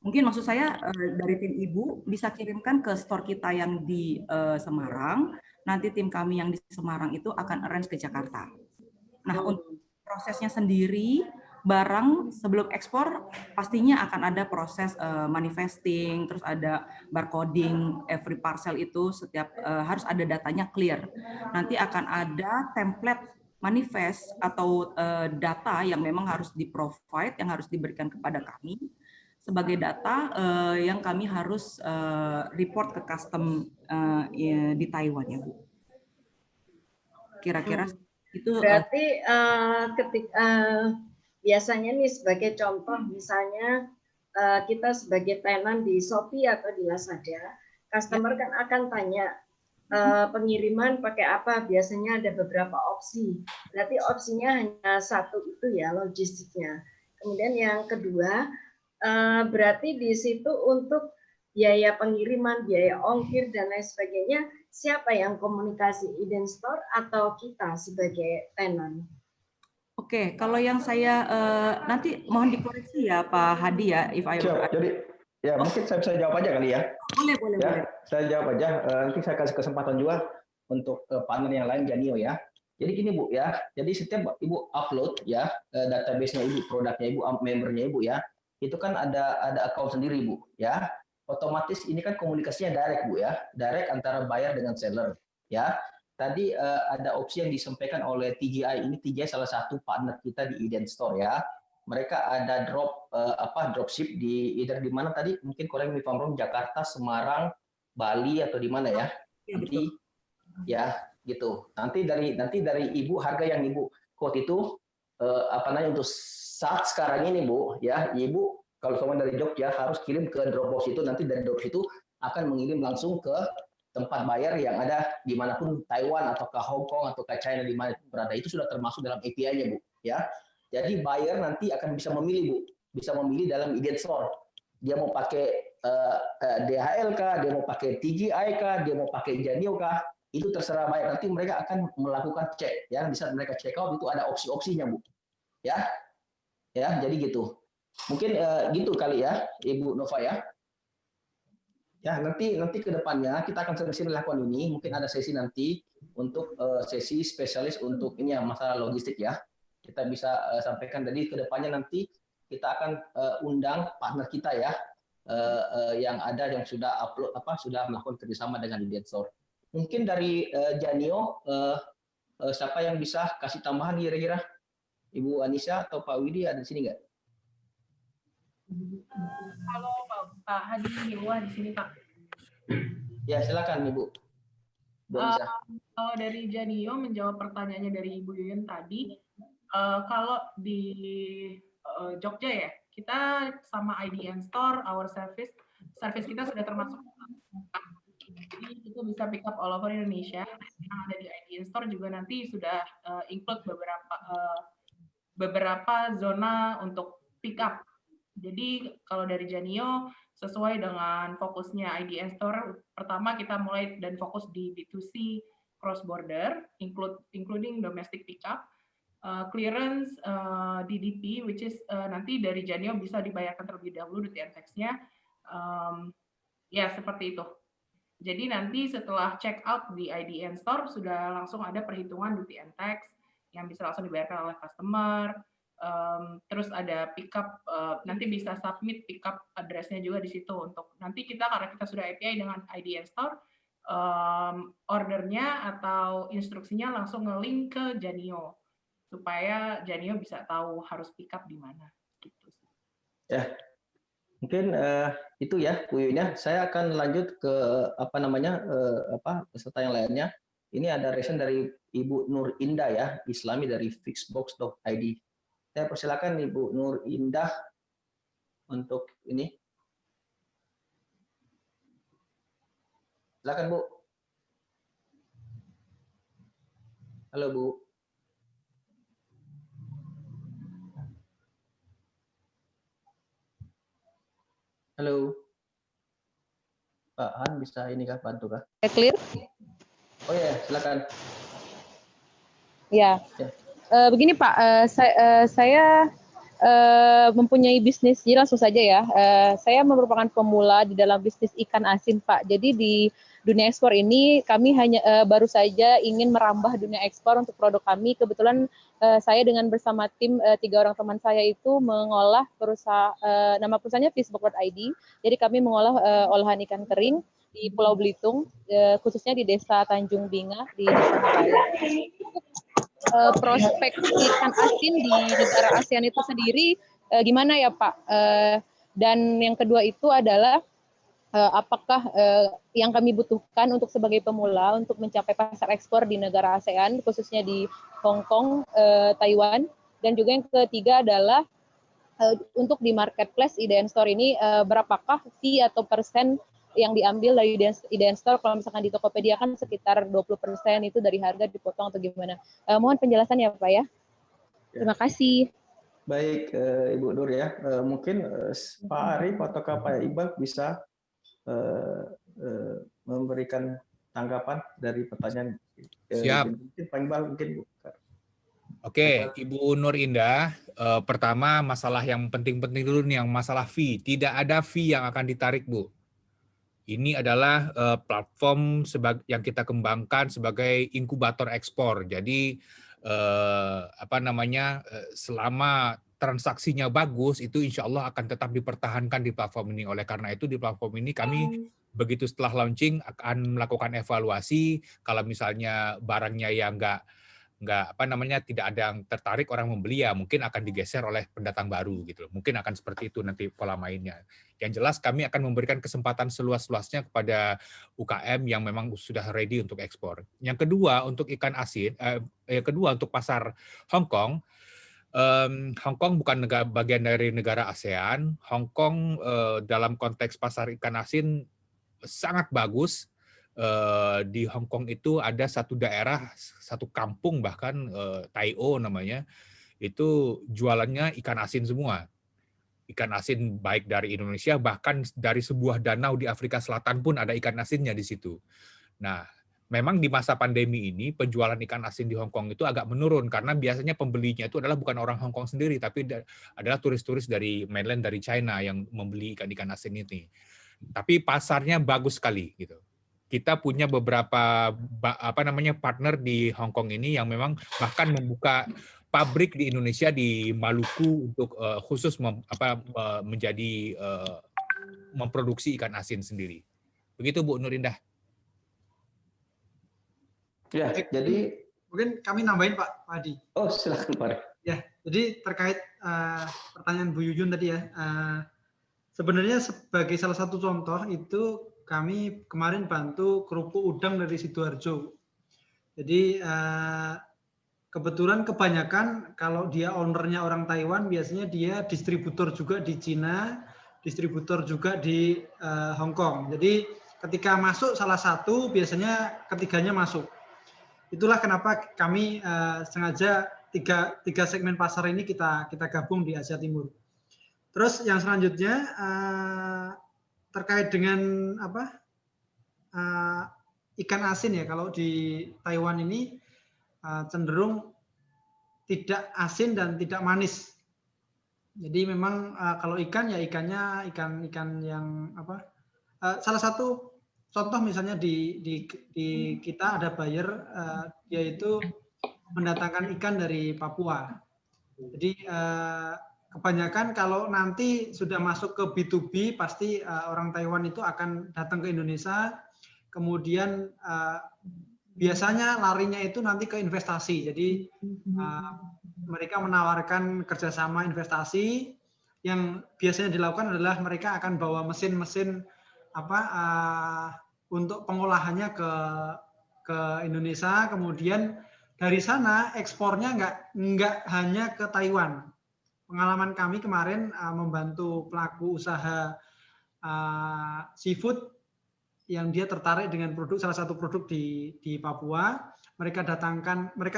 Mungkin maksud saya dari tim Ibu bisa kirimkan ke store kita yang di Semarang, nanti tim kami yang di Semarang itu akan arrange ke Jakarta. Nah, untuk prosesnya sendiri, barang sebelum ekspor pastinya akan ada proses manifesting, terus ada barcoding, every parcel itu setiap harus ada datanya clear. Nanti akan ada template manifest atau data yang memang harus di-provide, yang harus diberikan kepada kami sebagai data yang kami harus report ke custom di Taiwan ya Bu. Kira-kira itu. Berarti ketika biasanya nih sebagai contoh misalnya kita sebagai tenan di Shopee atau di Lazada, customer kan akan tanya pengiriman pakai apa, biasanya ada beberapa opsi. Berarti opsinya hanya satu itu ya logistiknya. Kemudian yang kedua berarti di situ untuk biaya pengiriman, biaya ongkir dan lain sebagainya, siapa yang komunikasi, Iden Store atau kita sebagai tenan? Oke, kalau yang saya nanti mohon dikoreksi ya Pak Hadi ya, if I Siap. Jadi ya mungkin saya bisa jawab aja kali ya. Boleh. Saya jawab aja. Nanti saya kasih kesempatan juga untuk partner yang lain, Janio ya. Jadi gini Bu ya. Jadi setiap Ibu upload ya database-nya Ibu, produknya Ibu, membernya Ibu ya. Itu kan ada account sendiri Bu ya. Otomatis ini kan komunikasinya direct Bu ya. Direct antara buyer dengan seller ya. Tadi ada opsi yang disampaikan oleh TGI. Ini TGI salah satu partner kita di Iden Store ya. Mereka ada dropship di either di mana tadi, mungkin correct me if I'm wrong, Jakarta, Semarang, Bali atau di mana ya? Nanti ya gitu. Nanti dari Ibu harga yang Ibu quote itu untuk saat sekarang ini Bu ya, Ibu kalau sama dari Jogja harus kirim ke Dropbox itu, nanti dari Dropbox itu akan mengirim langsung ke tempat bayar yang ada dimanapun, Taiwan atau ke Hong Kong atau ke China, di mana berada, itu sudah termasuk dalam API-nya Bu ya. Jadi buyer nanti akan bisa memilih Bu, bisa memilih dalam Iden Store. Dia mau pakai DHL kah, dia mau pakai TGI kah, dia mau pakai Janio kah, itu terserah buyer. Nanti mereka akan melakukan cek ya, bisa mereka check out, itu ada opsi-opsinya Bu. Ya. Ya, jadi gitu. Mungkin gitu kali ya, Ibu Nova ya. Ya, nanti ke depannya kita akan sering melakukan ini. Mungkin ada sesi nanti untuk sesi spesialis untuk ini ya, masalah logistik ya. Kita bisa sampaikan tadi ke depannya nanti kita akan undang partner kita ya yang ada yang sudah upload sudah melakukan kerjasama dengan Iden Store. Mungkin dari Janio siapa yang bisa kasih tambahan kira-kira? Ibu Anissa atau Pak Widi ada di sini nggak? Halo Pak Hadi Dewa di sini Pak. Ya silakan Ibu. Kalau dari Janio menjawab pertanyaannya dari Ibu Yuyun tadi, kalau di Jogja ya, kita sama IDN Store, our service kita sudah termasuk. Jadi itu bisa pick up all over Indonesia. Yang ada di IDN Store juga nanti sudah include beberapa zona untuk pick up. Jadi kalau dari Janio sesuai dengan fokusnya IDN Store, pertama kita mulai dan fokus di B2C cross border, including domestic pickup, clearance, DDP, which is nanti dari Janio bisa dibayarkan terlebih dahulu DTN tax-nya, ya seperti itu. Jadi nanti setelah check out di IDN Store sudah langsung ada perhitungan DTN tax yang bisa langsung dibayarkan oleh customer. Terus ada pickup, nanti bisa submit pickup address-nya juga di situ untuk nanti kita, karena kita sudah API dengan IDN Store, ordernya atau instruksinya langsung nge-link ke Janio supaya Janio bisa tahu harus pickup di mana gitu. Ya. Mungkin itu ya Bu Yuyun. Saya akan lanjut ke peserta yang lainnya. Ini ada reason dari Ibu Nur Indah ya, Islami dari fixbox.id. Saya persilakan Ibu Nur Indah untuk ini. Silakan Bu. Halo Bu. Halo. Pak Han bisa ini kah, bantu kah? Clear? Oh ya, silakan. Ya, Ya. Begini Pak, saya mempunyai bisnis, jadi langsung saja ya. Saya merupakan pemula di dalam bisnis ikan asin Pak. Jadi di dunia ekspor ini kami hanya baru saja ingin merambah dunia ekspor untuk produk kami. Kebetulan saya dengan bersama tim 3 orang teman saya itu mengolah nama perusahaannya fishbox.id. Jadi kami mengolah olahan ikan kering di Pulau Belitung, khususnya di Desa Tanjung Binga di Desa Malaya. Prospek ikan asin di negara ASEAN itu sendiri gimana ya Pak? Dan yang kedua itu adalah apakah yang kami butuhkan untuk sebagai pemula untuk mencapai pasar ekspor di negara ASEAN, khususnya di Hong Kong, Taiwan, dan juga yang ketiga adalah untuk di marketplace IDN Store ini berapakah fee atau persen yang diambil dari IDN Store? Kalau misalkan di Tokopedia kan sekitar 20% itu dari harga dipotong atau gimana? Mohon penjelasannya Pak ya. Terima kasih. Baik, Ibu Nur ya. Mungkin Pak Arif atau Pak Iqbal bisa memberikan tanggapan dari pertanyaan. Siap. Mungkin Pak Iqbal mungkin. Oke, Ibu Nur Indah, pertama masalah yang penting-penting dulu nih, yang masalah fee. Tidak ada fee yang akan ditarik, Bu. Ini adalah platform yang kita kembangkan sebagai inkubator ekspor. Jadi selama transaksinya bagus, itu insya Allah akan tetap dipertahankan di platform ini. Oleh karena itu di platform ini kami begitu setelah launching akan melakukan evaluasi. Kalau misalnya barangnya yang tidak ada yang tertarik orang membeli, ya mungkin akan digeser oleh pendatang baru gitu. Mungkin akan seperti itu nanti pola mainnya. Yang jelas kami akan memberikan kesempatan seluas-luasnya kepada UKM yang memang sudah ready untuk ekspor. Yang kedua untuk ikan asin, untuk pasar Hong Kong. Hong Kong bukan bagian dari negara ASEAN. Hong Kong dalam konteks pasar ikan asin sangat bagus. Di Hong Kong itu ada satu daerah, satu kampung bahkan Tai O namanya, itu jualannya ikan asin semua. Ikan asin baik dari Indonesia, bahkan dari sebuah danau di Afrika Selatan pun ada ikan asinnya di situ. Nah, memang di masa pandemi ini penjualan ikan asin di Hong Kong itu agak menurun karena biasanya pembelinya itu adalah bukan orang Hong Kong sendiri, tapi adalah turis-turis dari mainland, dari China yang membeli ikan-ikan asin ini. Tapi pasarnya bagus sekali gitu. Kita punya beberapa partner di Hong Kong ini yang memang bahkan membuka pabrik di Indonesia di Maluku untuk khusus memproduksi ikan asin sendiri. Begitu Bu Nur Indah. Ya, jadi mungkin kami nambahin Pak Adi. Oh, silakan Pak. Ya, jadi terkait pertanyaan Bu Yuyun tadi ya. Sebenarnya sebagai salah satu contoh itu kami kemarin bantu kerupuk udang dari Sidoarjo. Jadi kebetulan kebanyakan kalau dia ownernya orang Taiwan, biasanya dia distributor juga di Cina, distributor juga di Hong Kong. Jadi ketika masuk salah satu, biasanya ketiganya masuk. Itulah kenapa kami sengaja tiga segmen pasar ini kita gabung di Asia Timur. Terus yang selanjutnya terkait dengan ikan asin ya, kalau di Taiwan ini cenderung tidak asin dan tidak manis. Jadi memang kalau ikan ya ikan yang salah satu contoh misalnya di kita ada buyer yaitu mendatangkan ikan dari Papua. Jadi kebanyakan kalau nanti sudah masuk ke B2B, pasti orang Taiwan itu akan datang ke Indonesia, kemudian biasanya larinya itu nanti ke investasi. Jadi mereka menawarkan kerjasama investasi, yang biasanya dilakukan adalah mereka akan bawa mesin-mesin untuk pengolahannya ke Indonesia, kemudian dari sana ekspornya nggak hanya ke Taiwan. Pengalaman kami kemarin membantu pelaku usaha seafood yang dia tertarik dengan salah satu produk di Papua. Mereka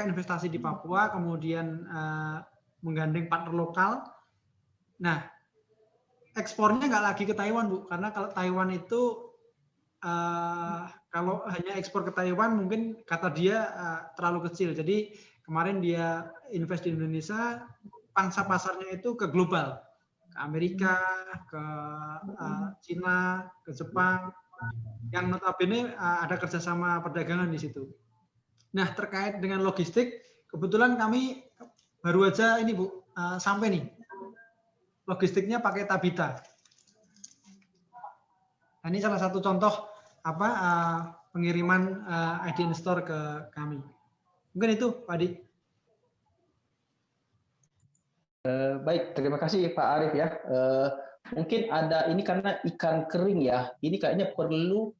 investasi di Papua, kemudian menggandeng partner lokal. Nah, ekspornya nggak lagi ke Taiwan, Bu, karena kalau Taiwan itu kalau hanya ekspor ke Taiwan mungkin kata dia terlalu kecil. Jadi kemarin dia invest di Indonesia, pangsa pasarnya itu ke global, ke Amerika, ke Cina, ke Jepang, yang notabene ada kerjasama perdagangan di situ. Nah, terkait dengan logistik, kebetulan kami baru aja ini Bu, sampai nih. Logistiknya pakai Tabita. Nah, ini salah satu contoh pengiriman IDN Store ke kami. Mungkin itu, Pak Adi. Baik, terima kasih Pak Arief ya. Mungkin ada ini karena ikan kering ya. Ini kayaknya perlu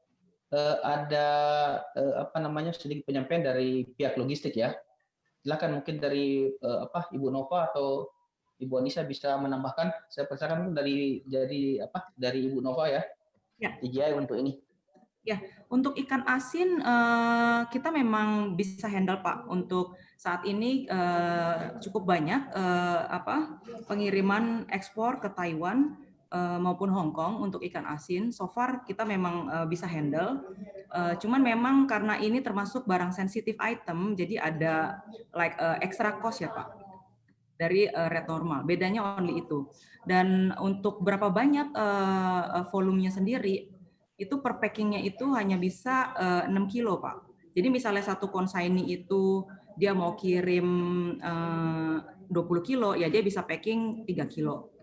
ada sedikit penyampaian dari pihak logistik ya. Silakan mungkin dari Ibu Nova atau Ibu Anissa bisa menambahkan. Saya persilakan dari Ibu Nova ya. Ya. TGI untuk ini. Ya, untuk ikan asin kita memang bisa handle Pak. Untuk saat ini cukup banyak pengiriman ekspor ke Taiwan maupun Hong Kong untuk ikan asin. So far kita memang bisa handle. Cuman memang karena ini termasuk barang sensitif item, jadi ada extra cost ya Pak dari rate normal. Bedanya only itu. Dan untuk berapa banyak volumenya sendiri, itu per packingnya itu hanya bisa 6 kilo, Pak. Jadi misalnya satu consignee itu dia mau kirim 20 kilo, ya dia bisa packing 3 kilo.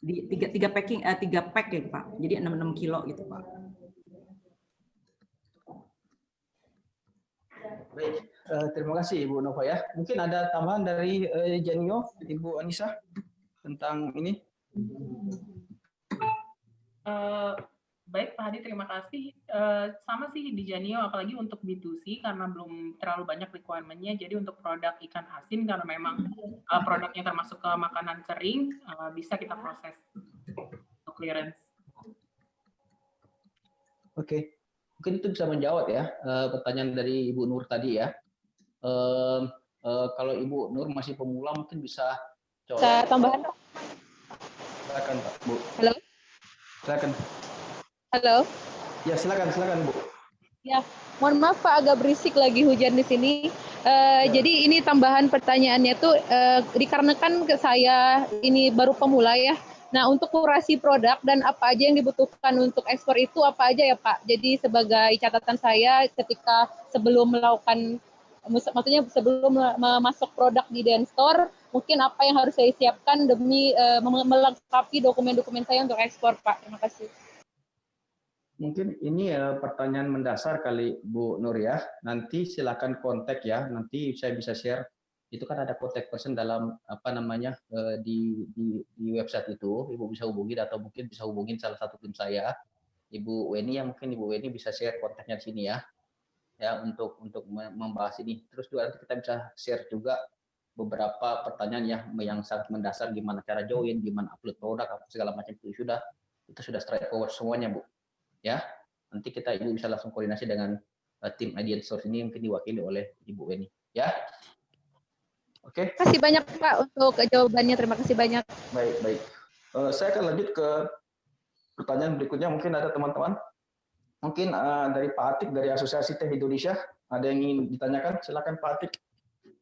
Di 3 pack ya, Pak. Jadi 6 kilo gitu, Pak. Baik, terima kasih Ibu Nova ya. Mungkin ada tambahan dari Janio, Ibu Anissa tentang ini. Baik Pak Hadi, terima kasih. Sama sih di Janio, apalagi untuk B2C karena belum terlalu banyak requirement-nya. Jadi untuk produk ikan asin karena memang produknya termasuk ke makanan kering, bisa kita proses untuk clearance. Oke, mungkin itu bisa menjawab ya pertanyaan dari Ibu Nur tadi ya. Kalau Ibu Nur masih pemula mungkin bisa coba. Saya tambahan Pak. Silakan Pak, Bu. Halo. Silakan. Halo. Ya silakan Bu. Ya, mohon maaf Pak, agak berisik lagi hujan di sini. Jadi ini tambahan pertanyaannya tuh dikarenakan saya ini baru pemula ya. Nah, untuk kurasi produk dan apa aja yang dibutuhkan untuk ekspor itu apa aja ya Pak? Jadi sebagai catatan saya ketika sebelum melakukan, maksudnya sebelum masuk produk di IDN Store, mungkin apa yang harus saya siapkan demi melengkapi dokumen-dokumen saya untuk ekspor Pak? Terima kasih. Mungkin ini pertanyaan mendasar kali Bu Nur ya. Nanti silakan kontak ya. Nanti saya bisa share. Itu kan ada kontak person dalam di website itu. Ibu bisa hubungi atau mungkin bisa hubungin salah satu tim saya, Ibu Weni, yang mungkin Ibu Weni bisa share kontaknya di sini ya. Ya untuk membahas ini. Terus juga nanti kita bisa share juga beberapa pertanyaan yang sangat mendasar, gimana cara join, gimana upload produk, apa segala macam itu sudah straightforward semuanya Bu. Ya, nanti Ibu bisa langsung koordinasi dengan tim IDN Store ini mungkin diwakili oleh Ibu Weni. Ya, oke. Terima kasih banyak Pak untuk jawabannya. Terima kasih banyak. Baik. Saya akan lanjut ke pertanyaan berikutnya. Mungkin ada teman-teman, mungkin dari Pak Atik dari Asosiasi Teh Indonesia, ada yang ingin ditanyakan? Silakan Pak Atik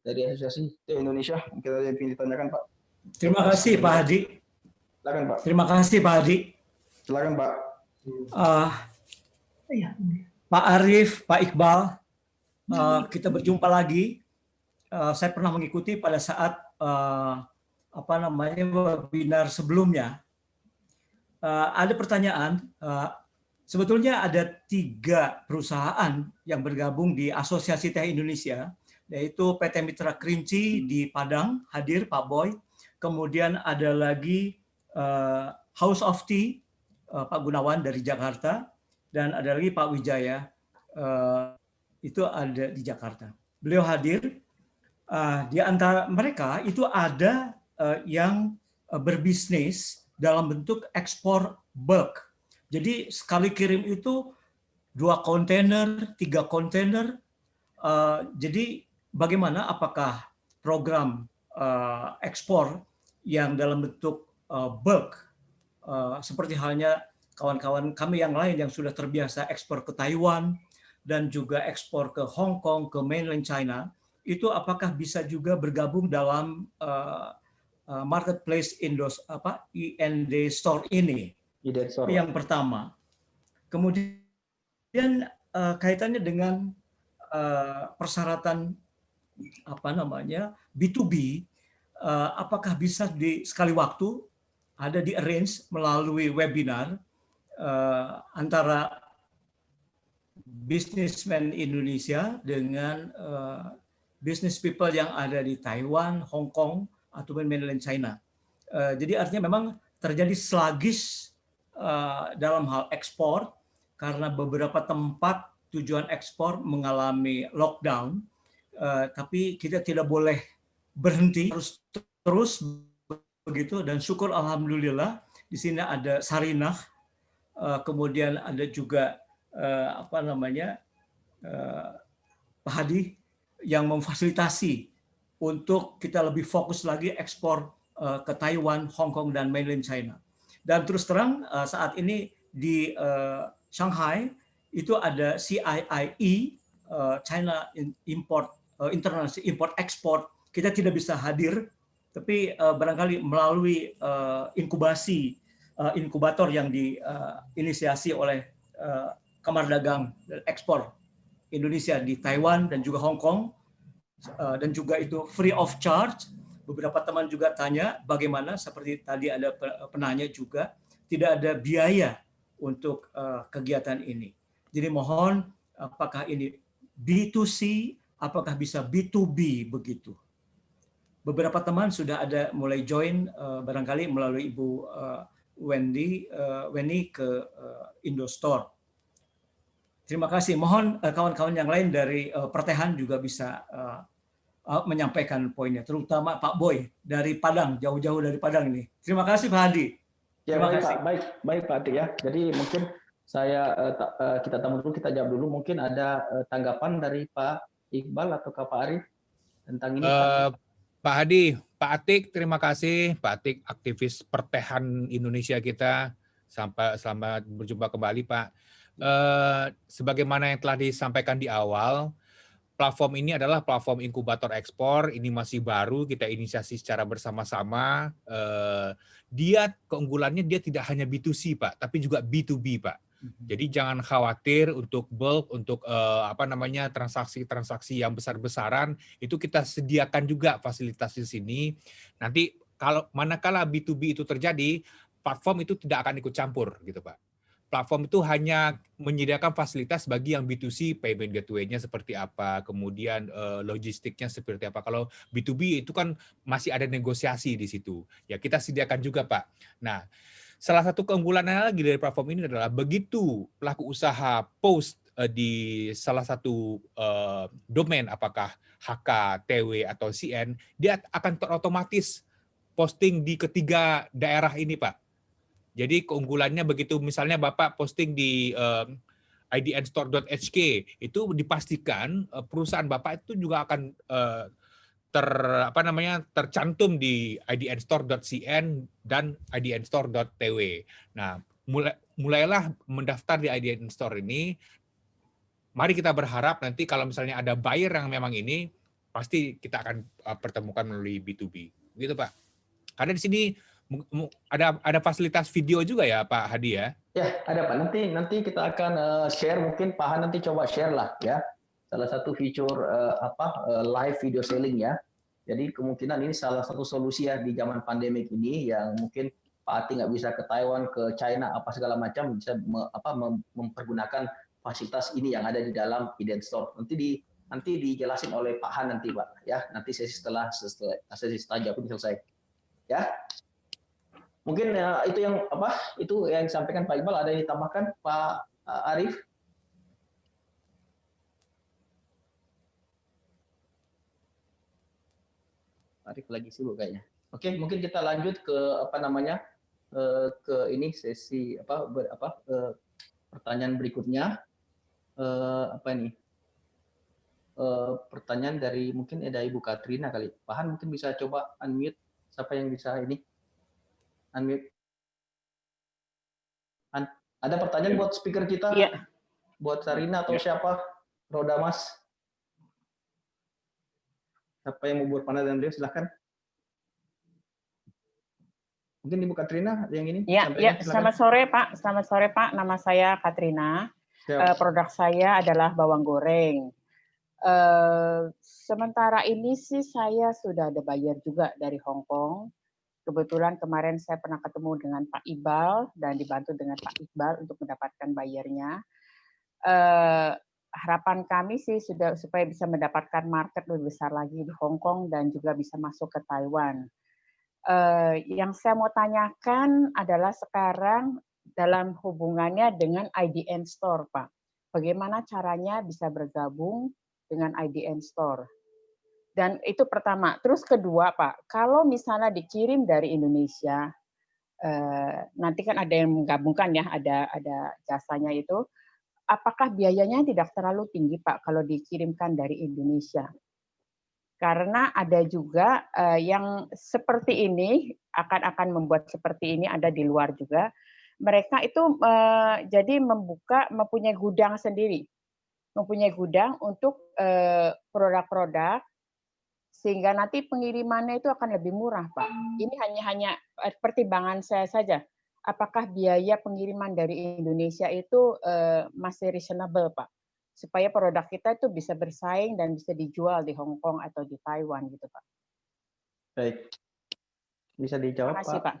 dari Asosiasi Teh Indonesia. Mungkin ada yang ingin ditanyakan Pak. Terima kasih Pak Hadi. Silakan Pak. Terima kasih Pak Hadi. Silakan Pak. Pak Arief, Pak Iqbal, kita berjumpa lagi. Saya pernah mengikuti pada saat webinar sebelumnya. Ada pertanyaan. Sebetulnya ada 3 perusahaan yang bergabung di Asosiasi Teh Indonesia, yaitu PT Mitra Kerinci di Padang, hadir Pak Boy. Kemudian ada lagi House of Tea, Pak Gunawan dari Jakarta, dan ada lagi Pak Wijaya, itu ada di Jakarta. Beliau hadir. Di antara mereka itu ada yang berbisnis dalam bentuk ekspor bulk. Jadi sekali kirim itu 2 kontainer, 3 kontainer. Jadi bagaimana, apakah program ekspor yang dalam bentuk bulk seperti halnya kawan-kawan kami yang lain yang sudah terbiasa ekspor ke Taiwan dan juga ekspor ke Hong Kong, ke mainland China, itu apakah bisa juga bergabung dalam marketplace IND Store ini? Store. Yang pertama. Kemudian kaitannya dengan persyaratan B2B, apakah bisa di sekali waktu ada di arrange melalui webinar antara businessman Indonesia dengan business people yang ada di Taiwan, Hong Kong, ataupun mainland China. Jadi artinya memang terjadi sluggish dalam hal ekspor karena beberapa tempat tujuan ekspor mengalami lockdown, tapi kita tidak boleh berhenti, harus terus begitu. Dan syukur alhamdulillah di sini ada Sarinah, kemudian ada juga Pak Hadi yang memfasilitasi untuk kita lebih fokus lagi ekspor ke Taiwan, Hong Kong, dan mainland China. Dan terus terang saat ini di Shanghai itu ada CIIE, China International Import Export. Kita tidak bisa hadir, tapi barangkali melalui inkubator yang diinisiasi oleh Kamar Dagang dan Ekspor Indonesia di Taiwan dan juga Hong Kong, dan juga itu free of charge. Beberapa teman juga tanya bagaimana, seperti tadi ada penanya juga, tidak ada biaya untuk kegiatan ini. Jadi mohon, apakah ini B2C, apakah bisa B2B begitu. Beberapa teman sudah ada mulai join, barangkali melalui Ibu Wendy ke Indostore. Terima kasih. Mohon kawan-kawan yang lain dari Pertehan juga bisa menyampaikan poinnya, terutama Pak Boy dari Padang, jauh-jauh dari Padang ini. Terima kasih Pak Hadi. Ya, terima kasih. Baik Pak Atik ya. Jadi mungkin kita tamu dulu, kita jawab dulu. Mungkin ada tanggapan dari Pak Iqbal atau Pak Arif tentang ini. Pak Hadi, Pak Atik, terima kasih. Pak Atik, aktivis Pertehan Indonesia kita. Selamat berjumpa kembali Pak. Sebagaimana yang telah disampaikan di awal, platform ini adalah platform inkubator ekspor. Ini masih baru, kita inisiasi secara bersama-sama. Dia keunggulannya dia tidak hanya B2C Pak, tapi juga B2B Pak. Jadi jangan khawatir untuk bulk, untuk transaksi-transaksi yang besar-besaran, itu kita sediakan juga fasilitas di sini. Nanti kalau manakala B2B itu terjadi, platform itu tidak akan ikut campur gitu Pak. Platform itu hanya menyediakan fasilitas bagi yang B2C, payment gateway-nya seperti apa, kemudian logistiknya seperti apa. Kalau B2B itu kan masih ada negosiasi di situ. Ya kita sediakan juga Pak. Nah, salah satu keunggulannya lagi dari platform ini adalah begitu pelaku usaha post di salah satu domain, apakah HK, TW, atau CN, dia akan terotomatis posting di ketiga daerah ini Pak. Jadi keunggulannya begitu misalnya Bapak posting di idnstore.hk, itu dipastikan perusahaan Bapak itu juga akan tercantum di idnstore.cn dan idnstore.tw. Nah, mulailah mendaftar di idnstore ini. Mari kita berharap nanti kalau misalnya ada buyer yang memang ini, pasti kita akan pertemukan melalui B2B. Gitu Pak. Karena di sini ada fasilitas video juga ya Pak Hadi ya? Ya, ada Pak. Nanti kita akan share, mungkin Pak Han nanti coba share lah ya. Salah satu fitur live video selling ya. Jadi kemungkinan ini salah satu solusi ya di zaman pandemik ini yang mungkin Pak Ati nggak bisa ke Taiwan, ke China, apa segala macam, bisa mempergunakan fasilitas ini yang ada di dalam IDnStore. Nanti dijelasin oleh Pak Han nanti Pak ya. Nanti sesi setelah jawab ini selesai. Ya. Mungkin itu yang disampaikan Pak Iqbal. Ada yang ditambahkan Pak Arif? Arif lagi sibuk kayaknya. Oke, mungkin kita lanjut ke ke ini sesi pertanyaan berikutnya. Pertanyaan dari mungkin ada Ibu Katrina kali. Pak Han mungkin bisa coba unmute, siapa yang bisa ini? Unmute. Ada pertanyaan buat speaker kita? Iya. Buat Sarina atau siapa? Roda Mas. Siapa yang mau berpandangan dengan beliau, silahkan. Mungkin Ibu Katrina yang ini. Ya, selamat sore Pak. Selamat sore Pak. Nama saya Katrina. Produk saya adalah bawang goreng. Sementara ini sih saya sudah ada buyer juga dari Hong Kong. Kebetulan kemarin saya pernah ketemu dengan Pak Iqbal dan dibantu dengan Pak Iqbal untuk mendapatkan buyernya. Harapan kami sih sudah supaya bisa mendapatkan market lebih besar lagi di Hong Kong dan juga bisa masuk ke Taiwan. Yang saya mau tanyakan adalah sekarang dalam hubungannya dengan IDN Store, Pak. Bagaimana caranya bisa bergabung dengan IDN Store? Dan itu pertama. Terus kedua, Pak, kalau misalnya dikirim dari Indonesia, nanti kan ada yang menggabungkan ya, ada jasanya itu. Apakah biayanya tidak terlalu tinggi, Pak, kalau dikirimkan dari Indonesia? Karena ada juga yang seperti ini akan membuat seperti ini ada di luar juga. Mereka itu jadi mempunyai gudang sendiri, mempunyai gudang untuk produk-produk, sehingga nanti pengirimannya itu akan lebih murah, Pak. Ini hanya pertimbangan saya saja. Apakah biaya pengiriman dari Indonesia itu masih reasonable, Pak? Supaya produk kita itu bisa bersaing dan bisa dijual di Hong Kong atau di Taiwan, gitu, Pak. Baik. Bisa dijawab, Terima kasih, Pak.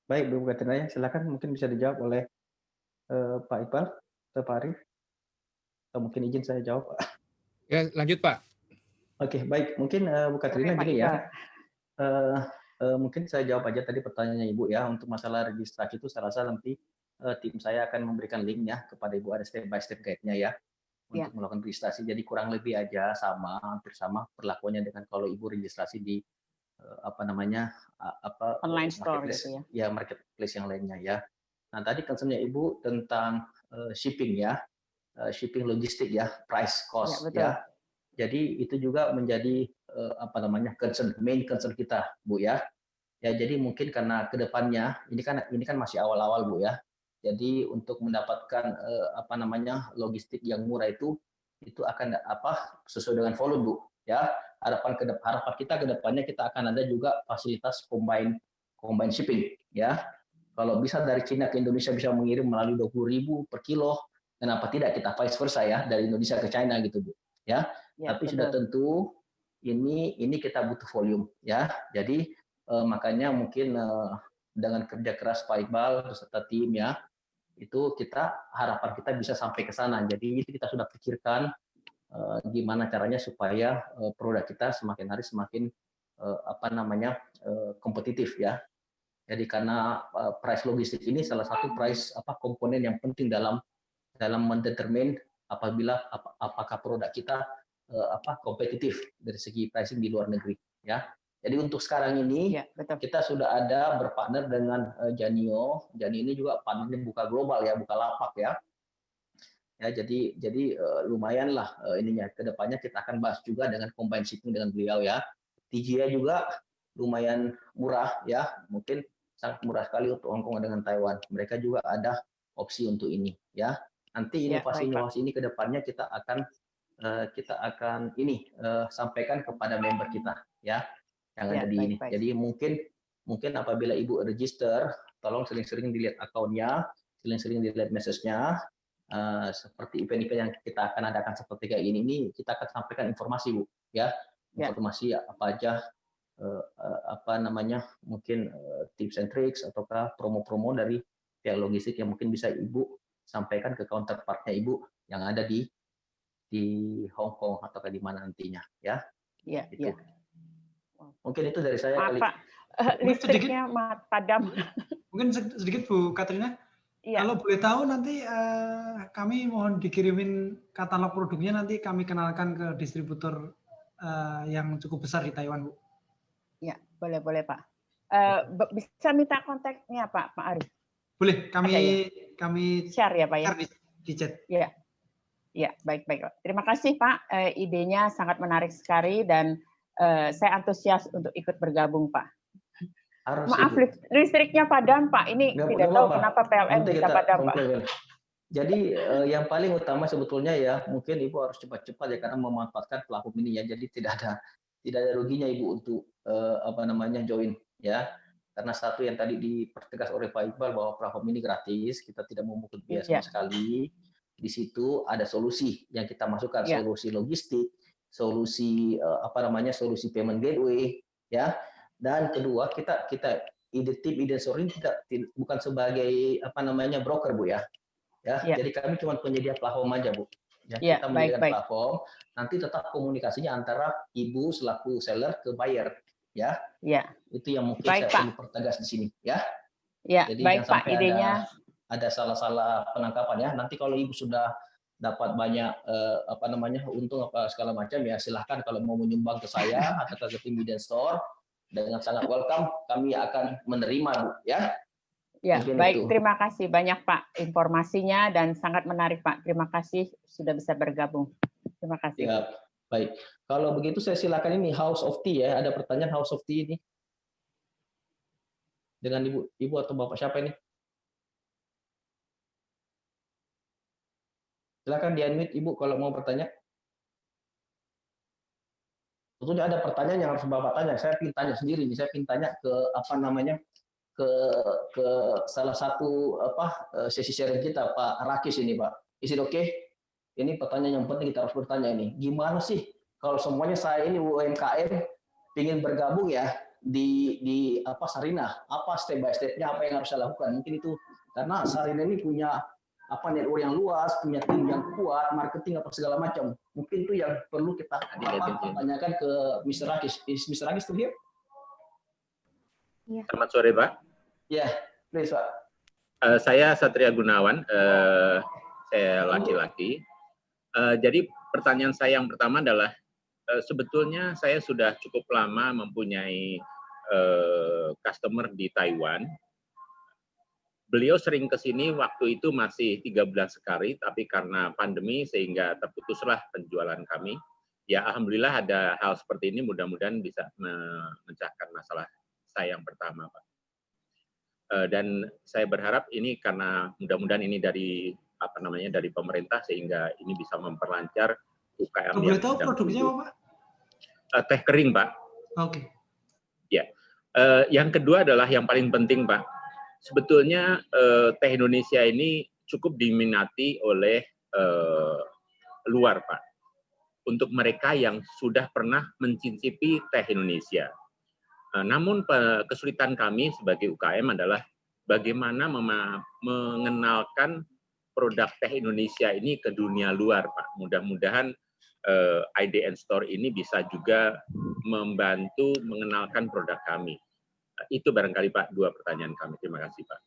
Baik, Bu Katrina, silakan mungkin bisa dijawab oleh Pak Iqbal atau Pak Arif. Atau mungkin izin saya jawab, Pak. Ya, lanjut, Pak. Oke, baik. Mungkin Bu Katrina gini ya. Mungkin saya jawab aja tadi pertanyaannya Ibu ya. Untuk masalah registrasi itu saya rasa nanti tim saya akan memberikan linknya kepada Ibu, ada step by step guide-nya ya untuk melakukan registrasi. Jadi kurang lebih aja sama, hampir sama perlakuannya dengan kalau Ibu registrasi di online store gitu ya. Ya, marketplace yang lainnya ya. Nah, tadi concern-nya Ibu tentang shipping ya. Shipping logistik ya, price cost ya. Jadi itu juga menjadi main concern kita, Bu ya. Ya, jadi mungkin karena kedepannya ini kan masih awal-awal, Bu ya. Jadi untuk mendapatkan logistik yang murah itu akan sesuai dengan volume, Bu ya. Harapan kita kedepannya kita akan ada juga fasilitas combine shipping ya. Kalau bisa dari Cina ke Indonesia bisa mengirim melalui 20.000 per kilo, kenapa tidak kita vice versa ya, dari Indonesia ke China gitu, Bu ya. Tapi sudah tentu ini kita butuh volume ya. Jadi makanya mungkin dengan kerja keras Pak Iqbal beserta tim ya, itu harapan kita bisa sampai ke sana. Jadi itu kita sudah pikirkan gimana caranya supaya produk kita semakin hari semakin kompetitif ya. Jadi karena price logistik ini salah satu komponen yang penting dalam mendetermine apakah produk kita kompetitif dari segi pricing di luar negeri ya. Jadi untuk sekarang ini kita sudah ada berpartner dengan Janio. Janio ini juga partnernya buka global ya, buka lapak ya. Ya, jadi lumayan lah ininya. Kedepannya kita akan bahas juga dengan combine shipping dengan beliau ya. TGA juga lumayan murah ya, mungkin sangat murah sekali untuk Hong Kong dengan Taiwan. Mereka juga ada opsi untuk ini ya. Nanti inovasi-inovasi ini kedepannya kita akan sampaikan kepada member kita ya yang ada di ini. Jadi mungkin apabila Ibu register, tolong sering-sering dilihat akunnya, sering-sering dilihat message-nya. Seperti event-event yang kita akan adakan seperti kayak ini kita akan sampaikan informasi, Bu ya. Informasi apa aja mungkin tips and tricks ataukah promo-promo dari pihak logistik yang mungkin bisa Ibu sampaikan ke counterpart-nya Ibu yang ada di Hong Kong atau di mana nantinya ya. Iya, itu. Mungkin itu dari saya kali. Pak, listriknya padam. Mungkin sedikit Bu Katrina. Kalau boleh tahu nanti kami mohon dikirimin katalog produknya, nanti kami kenalkan ke distributor yang cukup besar di Taiwan, Bu. Ya, boleh Pak. Bisa minta kontaknya Pak Arif? Boleh, kami share ya Pak ya. Di chat. Ya, baik. Terima kasih Pak. Idenya sangat menarik sekali dan saya antusias untuk ikut bergabung Pak. Harus Maaf, Ibu. listriknya padam Pak. Ini tidak tahu kenapa PLN Nanti bisa kita padam Pak. komplain. Jadi yang paling utama sebetulnya ya mungkin Ibu harus cepat-cepat ya karena memanfaatkan platform ini ya. Jadi tidak ada ruginya Ibu untuk join ya. Karena satu yang tadi dipertegas oleh Pak Iqbal bahwa platform ini gratis, kita tidak memungut biaya sama sekali. Di situ ada solusi yang kita masukkan, solusi logistik, solusi solusi payment gateway ya. Dan kedua kita tim Idenstor ini bukan sebagai broker Bu ya. Jadi kami cuma penyedia platform aja Bu. Ya, kita menyediakan platform, nanti tetap komunikasinya antara Ibu selaku seller ke buyer ya. Itu yang mungkin saya perlu pertegas di sini ya. Jadi jangan sampai ada salah-salah penangkapan ya. Nanti kalau Ibu sudah dapat banyak untung apa segala macam ya silahkan kalau mau menyumbang ke saya atau ke tim Idenstor dengan sangat welcome, kami akan menerima Bu ya. Ya, mungkin baik, itu. Terima kasih banyak Pak informasinya dan sangat menarik Pak. Terima kasih sudah bisa bergabung. Terima kasih. Ya, baik. Kalau begitu saya silakan ini House of Tea ya. Ada pertanyaan House of Tea ini. Dengan Ibu atau Bapak siapa ini? Silakan di-unmute Ibu kalau mau bertanya. Tentunya ada pertanyaan yang harus Bapak tanya. Saya ingin tanya sendiri. Saya ingin tanya ke ke salah satu sesi sharing kita Pak Rakis ini Pak. Is it okay? Ini pertanyaan yang penting kita harus bertanya ini. Gimana sih kalau semuanya saya ini UMKM ingin bergabung ya di Sarinah? Apa step by step-nya apa yang harus saya lakukan? Mungkin itu karena Sarinah ini punya network yang luas, punya tim yang kuat, marketing apa segala macam. Mungkin itu yang perlu kita tanyakan ke Mr. Rakis. Is Mr. Rakis still here? Selamat sore Pak. Ya, please Pak. Saya Satria Gunawan, saya laki-laki. Jadi pertanyaan saya yang pertama adalah, sebetulnya saya sudah cukup lama mempunyai customer di Taiwan. Beliau sering ke sini waktu itu masih 3 bulan sekali, tapi karena pandemi sehingga terputuslah penjualan kami. Ya alhamdulillah ada hal seperti ini, mudah-mudahan bisa memecahkan masalah saya yang pertama, Pak. Dan saya berharap ini karena mudah-mudahan ini dari dari pemerintah sehingga ini bisa memperlancar UKM. Boleh tahu produknya apa, Pak? Teh kering, Pak. Oke. Ya. Yang kedua adalah yang paling penting, Pak. Sebetulnya teh Indonesia ini cukup diminati oleh luar, Pak. Untuk mereka yang sudah pernah mencicipi teh Indonesia. Namun kesulitan kami sebagai UKM adalah bagaimana mengenalkan produk teh Indonesia ini ke dunia luar, Pak. Mudah-mudahan IDN Store ini bisa juga membantu mengenalkan produk kami. Itu barangkali Pak 2 pertanyaan kami. Terima kasih Pak.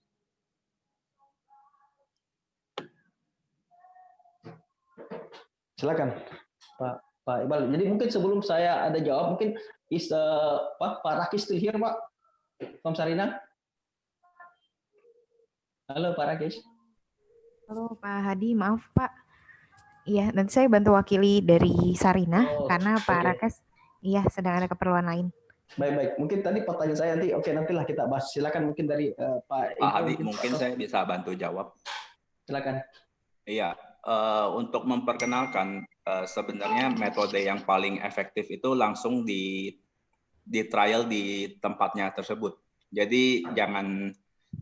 Silakan Pak Iqbal. Jadi mungkin sebelum saya ada jawab, mungkin Pak Rakis still here Pak? From Sarinah? Halo Pak Rakis. Halo Pak Hadi, maaf Pak. Iya, nanti saya bantu wakili dari Sarinah karena Pak Rakis sedang ada keperluan lain. Baik. Mungkin tadi pertanyaan saya nantilah kita bahas. Silakan mungkin dari Pak Hadi, mungkin saya bisa bantu jawab. Silakan. Iya, untuk memperkenalkan sebenarnya metode yang paling efektif itu langsung di trial di tempatnya tersebut. Jadi jangan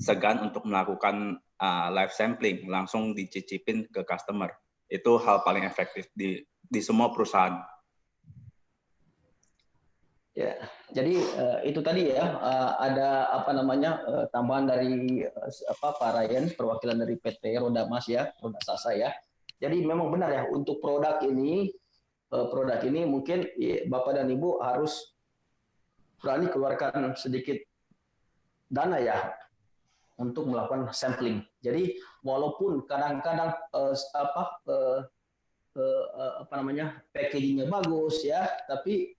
segan untuk melakukan live sampling, langsung dicicipin ke customer. Itu hal paling efektif di semua perusahaan. Ya, jadi itu tadi ya ada tambahan dari Pak Ryan, perwakilan dari PT Roda Mas ya, Roda Sasa ya. Jadi memang benar ya untuk produk ini mungkin Bapak dan Ibu harus berani keluarkan sedikit dana ya untuk melakukan sampling. Jadi walaupun kadang-kadang packagingnya bagus ya, tapi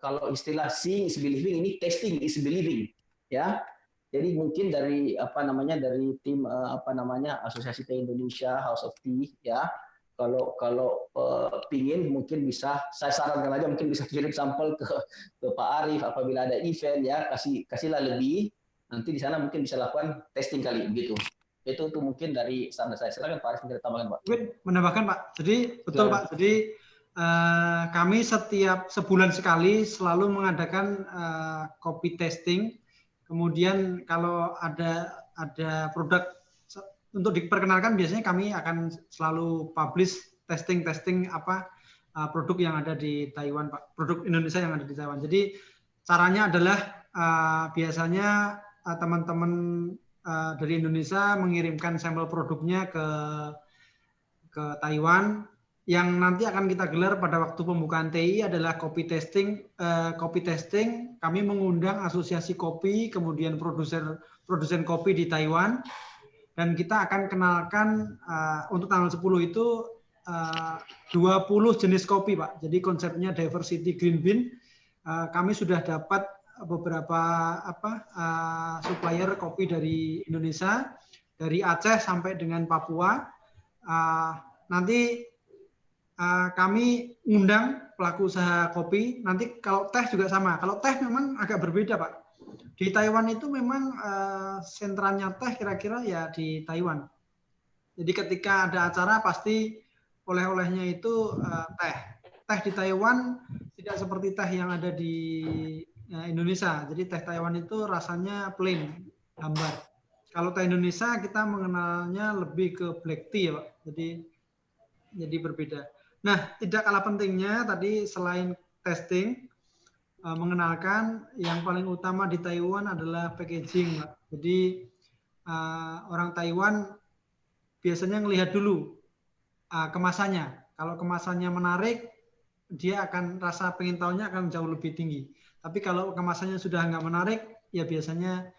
kalau istilah seeing is believing, ini testing is believing ya. Jadi mungkin dari dari tim Asosiasi Teh Indonesia, House of Tea ya, pingin mungkin bisa saya sarankan aja mungkin bisa kirim sampel ke Pak Arif apabila ada event ya kasihlah lebih nanti di sana mungkin bisa lakukan testing kali begitu. Itu mungkin dari saran saya. Silakan Pak Arif kita tambahkan Pak. Menambahkan Pak. Jadi betul Pak. Jadi kami setiap sebulan sekali selalu mengadakan copy testing. Kemudian kalau ada produk untuk diperkenalkan biasanya kami akan selalu publish testing produk yang ada di Taiwan Pak, produk Indonesia yang ada di Taiwan. Jadi caranya adalah biasanya teman-teman dari Indonesia mengirimkan sampel produknya ke Taiwan yang nanti akan kita gelar pada waktu pembukaan TI adalah copy testing. Copy testing kami mengundang asosiasi kopi, kemudian produsen kopi di Taiwan. Dan kita akan kenalkan untuk tanggal 10 itu 20 jenis kopi, Pak. Jadi konsepnya diversity green bean. Kami sudah dapat beberapa supplier kopi dari Indonesia, dari Aceh sampai dengan Papua. Nanti kami undang pelaku usaha kopi. Nanti kalau teh juga sama. Kalau teh memang agak berbeda, Pak. Di Taiwan itu memang sentranya teh kira-kira ya di Taiwan. Jadi ketika ada acara pasti oleh-olehnya itu teh. Teh di Taiwan tidak seperti teh yang ada di Indonesia. Jadi teh Taiwan itu rasanya plain, hambar. Kalau teh Indonesia kita mengenalnya lebih ke black tea ya Pak. Jadi berbeda. Nah, tidak kalah pentingnya tadi selain testing, mengenalkan yang paling utama di Taiwan adalah packaging, Pak. Jadi orang Taiwan biasanya ngelihat dulu kemasannya. Kalau kemasannya menarik, dia akan rasa pengen tahunya akan jauh lebih tinggi. Tapi kalau kemasannya sudah nggak menarik, ya biasanya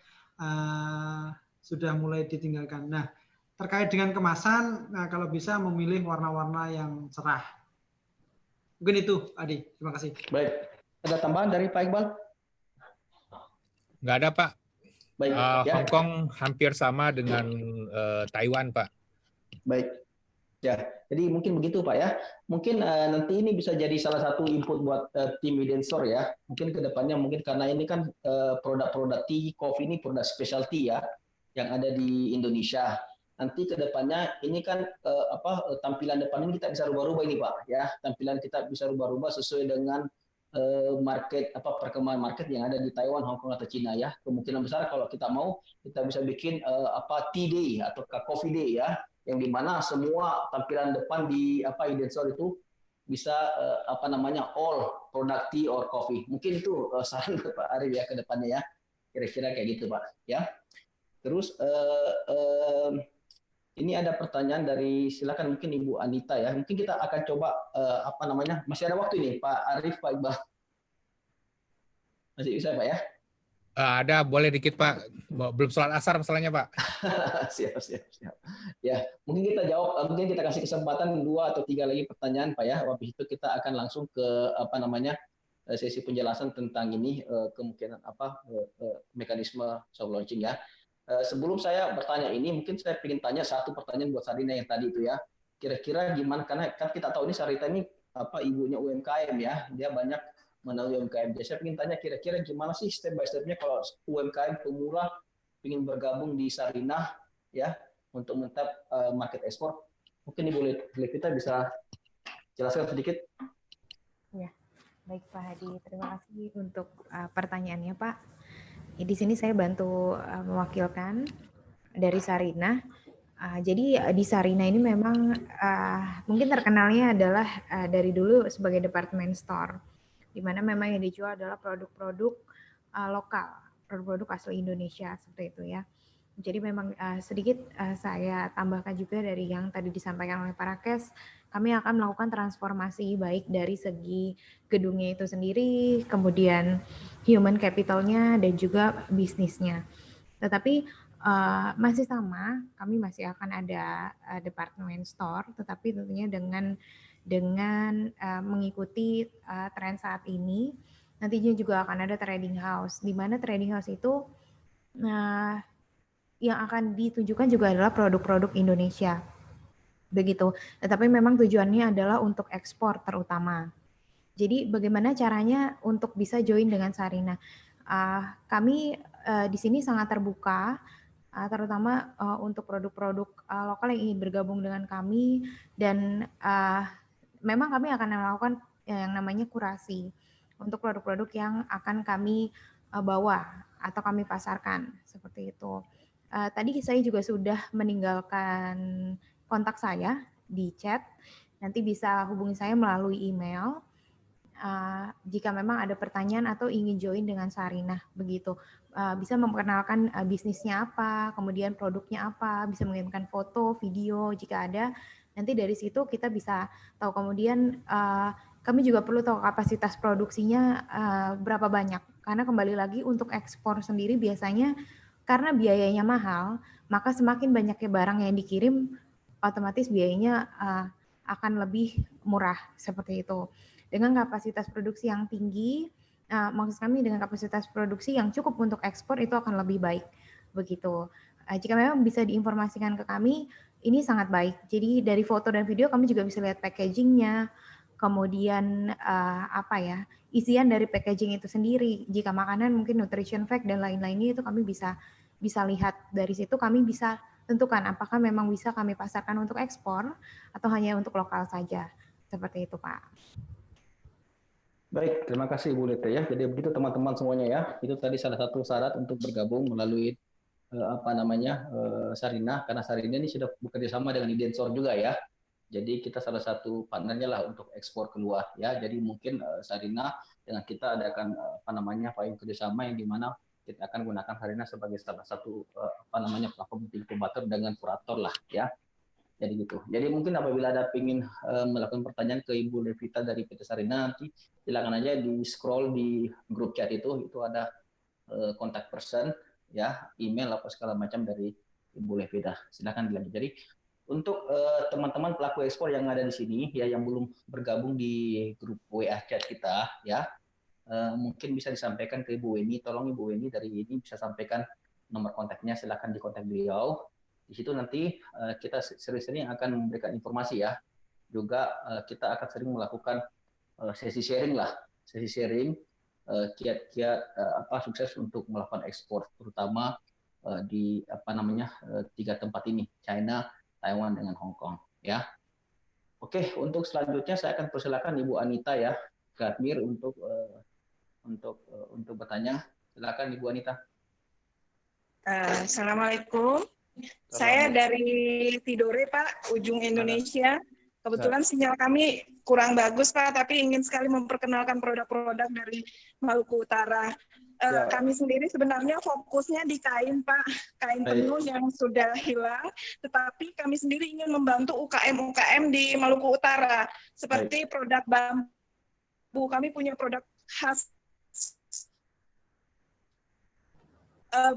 sudah mulai ditinggalkan. Nah, terkait dengan kemasan, kalau bisa memilih warna-warna yang cerah. Mungkin itu, Adi. Terima kasih. Baik. Ada tambahan dari Pak Iqbal? Nggak ada, Pak. Baik. Hong Kong hampir sama dengan Taiwan, Pak. Baik. Ya, jadi mungkin begitu Pak ya. Mungkin nanti ini bisa jadi salah satu input buat tim Hidden Store ya. Mungkin ke depannya mungkin karena ini kan produk-produk tea, coffee ini produk specialty ya yang ada di Indonesia. Nanti ke depannya ini kan tampilan depan ini kita bisa rubah-rubah ini Pak ya. Tampilan kita bisa rubah-rubah sesuai dengan perkembangan market yang ada di Taiwan, Hong Kong atau Cina ya. Kemungkinan besar kalau kita mau kita bisa bikin tea day atau coffee day ya, yang dimana semua tampilan depan di Hidden Store itu bisa all product tea or coffee. Mungkin itu saran Pak Arif ya ke depannya ya. Kira-kira kayak gitu Pak ya. Terus ini ada pertanyaan dari silakan mungkin Ibu Anita ya. Mungkin kita akan coba masih ada waktu ini Pak Arif, Pak Iqbal. Masih bisa Pak ya? Ada, boleh dikit Pak. Belum sholat asar masalahnya Pak. Siap. Ya, mungkin kita jawab, mungkin kita kasih kesempatan 2 atau 3 lagi pertanyaan Pak ya. Habis itu kita akan langsung ke sesi penjelasan tentang ini kemungkinan mekanisme soft launching ya. Sebelum saya bertanya ini, mungkin saya ingin tanya satu pertanyaan buat Sarina yang tadi itu ya. Kira-kira gimana, karena kan kita tahu ini Sarina ini ibunya UMKM ya, dia banyak melalui UMKM. Jadi saya ingin tanya kira-kira gimana sih step by step-nya kalau UMKM pemula ingin bergabung di Sarina ya untuk mentap market ekspor. Mungkin Ibu Levita bisa jelaskan sedikit. Ya, baik Pak Hadi, terima kasih untuk pertanyaannya Pak. Di sini saya bantu mewakilkan dari Sarina. Jadi di Sarina ini memang mungkin terkenalnya adalah dari dulu sebagai department store, di mana memang yang dijual adalah produk-produk lokal, produk-produk asli Indonesia seperti itu ya. Jadi memang sedikit saya tambahkan juga dari yang tadi disampaikan oleh Pak Rakes, kami akan melakukan transformasi baik dari segi gedungnya itu sendiri, kemudian human capital-nya dan juga bisnisnya. Tetapi masih sama, kami masih akan ada department store, tetapi tentunya dengan mengikuti tren saat ini, nantinya juga akan ada trading house, di mana trading house itu yang akan ditunjukkan juga adalah produk-produk Indonesia. begitu. Tetapi memang tujuannya adalah untuk ekspor terutama. Jadi bagaimana caranya untuk bisa join dengan Sarina? Kami di sini sangat terbuka, terutama untuk produk-produk lokal yang ingin bergabung dengan kami, dan memang kami akan melakukan yang namanya kurasi untuk produk-produk yang akan kami bawa atau kami pasarkan, seperti itu. Tadi saya juga sudah meninggalkan kontak saya di chat, nanti bisa hubungi saya melalui email jika memang ada pertanyaan atau ingin join dengan Sarina, begitu. Bisa memperkenalkan bisnisnya apa, kemudian produknya apa, bisa mengirimkan foto, video jika ada. Nanti dari situ kita bisa tahu, kemudian kami juga perlu tahu kapasitas produksinya berapa banyak. Karena kembali lagi untuk ekspor sendiri biasanya karena biayanya mahal, maka semakin banyaknya barang yang dikirim, otomatis biayanya akan lebih murah, seperti itu. Dengan kapasitas produksi yang tinggi, maksud kami dengan kapasitas produksi yang cukup untuk ekspor itu akan lebih baik, begitu. Jika memang bisa diinformasikan ke kami, ini sangat baik. Jadi dari foto dan video kami juga bisa lihat packagingnya, kemudian isian dari packaging itu sendiri. Jika makanan mungkin nutrition fact dan lain-lainnya itu kami bisa lihat. Dari situ kami bisa tentukan apakah memang bisa kami pasarkan untuk ekspor atau hanya untuk lokal saja. Seperti itu, Pak. Baik, terima kasih Ibu Lete ya. Jadi begitu teman-teman semuanya ya. Itu tadi salah satu syarat untuk bergabung melalui Sarina, karena Sarina ini sudah bekerja sama dengan Idensor juga ya. Jadi kita salah satu partnernya lah untuk ekspor keluar ya. Jadi mungkin Sarina dengan kita adakan payung kerjasama yang dimana kita akan gunakan Sarina sebagai salah satu platform inkubator dengan kurator lah ya. Jadi gitu. Jadi mungkin apabila ada ingin melakukan pertanyaan ke Ibu Levita dari PT Sarina, nanti silakan aja di scroll di grup chat itu ada kontak person ya, email apa segala macam dari Ibu Levita. Silakan dilanjut. Jadi untuk teman-teman pelaku ekspor yang ada di sini ya, yang belum bergabung di grup WA chat kita ya, mungkin bisa disampaikan ke Ibu Weni. Tolong Ibu Weni dari ini bisa sampaikan nomor kontaknya, silakan di kontak beliau. Di situ nanti kita sering-sering akan memberikan informasi ya. Juga kita akan sering melakukan sesi sharing kiat-kiat sukses untuk melakukan ekspor, terutama di 3 tempat ini, China, Taiwan dengan Hong Kong ya. Oke, untuk selanjutnya saya akan persilakan Ibu Anita ya, ke admin untuk bertanya. Silakan Ibu Anita. Assalamualaikum. Saya dari Tidore, Pak, ujung Indonesia. Kebetulan sinyal kami kurang bagus, Pak, tapi ingin sekali memperkenalkan produk-produk dari Maluku Utara. Kami sendiri sebenarnya fokusnya di kain, Pak, kain tenun yang sudah hilang, tetapi kami sendiri ingin membantu UKM-UKM di Maluku Utara, seperti produk bambu. Kami punya produk khas,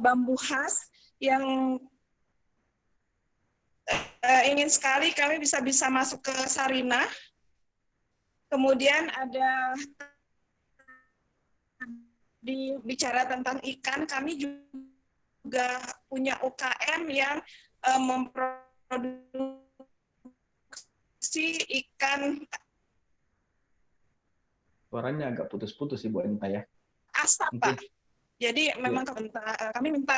bambu khas yang ingin sekali kami bisa masuk ke Sarina. Kemudian ada bicara tentang ikan, kami juga punya UKM yang memproduksi ikan. Suaranya agak putus-putus Ibu Anita ya. Asap, Pak. Jadi memang kami minta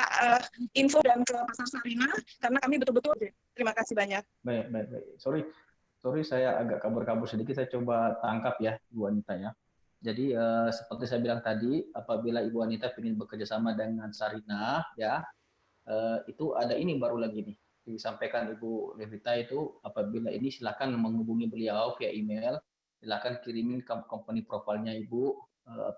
info dan ke Pasar Sarina karena kami betul-betul. Terima kasih banyak. Baik. Sorry saya agak kabur-kabur sedikit. Saya coba tangkap ya Ibu Anita ya. Jadi seperti saya bilang tadi, apabila Ibu Anita ingin bekerja sama dengan Sarina ya, itu ada ini baru lagi nih disampaikan Ibu Levita, itu apabila ini silakan menghubungi beliau via email, silakan kirimin company profile-nya Ibu,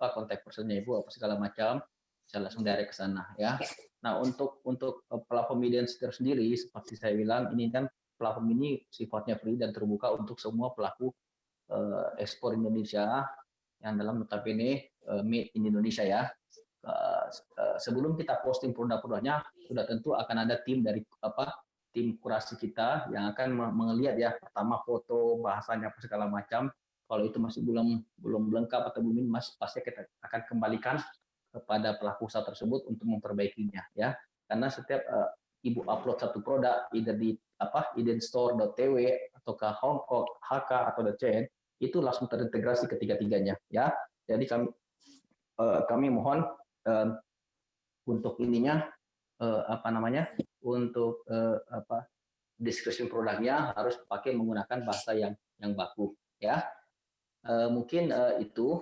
kontak personnya Ibu apa segala macam, bisa langsung direct ke sana ya. Nah, untuk platform Idenstor sendiri seperti saya bilang, ini kan platform ini sifatnya free dan terbuka untuk semua pelaku ekspor Indonesia yang dalam notabene made in Indonesia ya. Sebelum kita posting produk-produknya, sudah tentu akan ada tim dari tim kurasi kita yang akan melihat ya, pertama foto, bahasanya apa segala macam. Kalau itu masih belum lengkap atau belum pasti kita akan kembalikan kepada pelaku usaha tersebut untuk memperbaikinya ya. Karena setiap Ibu upload satu produk either di idenstore.tw ataukah Hongkong, HK atau .cn, itu langsung terintegrasi ketiga-tiganya ya. Jadi kami mohon untuk ininya untuk description produknya harus pakai menggunakan bahasa yang baku ya. Mungkin itu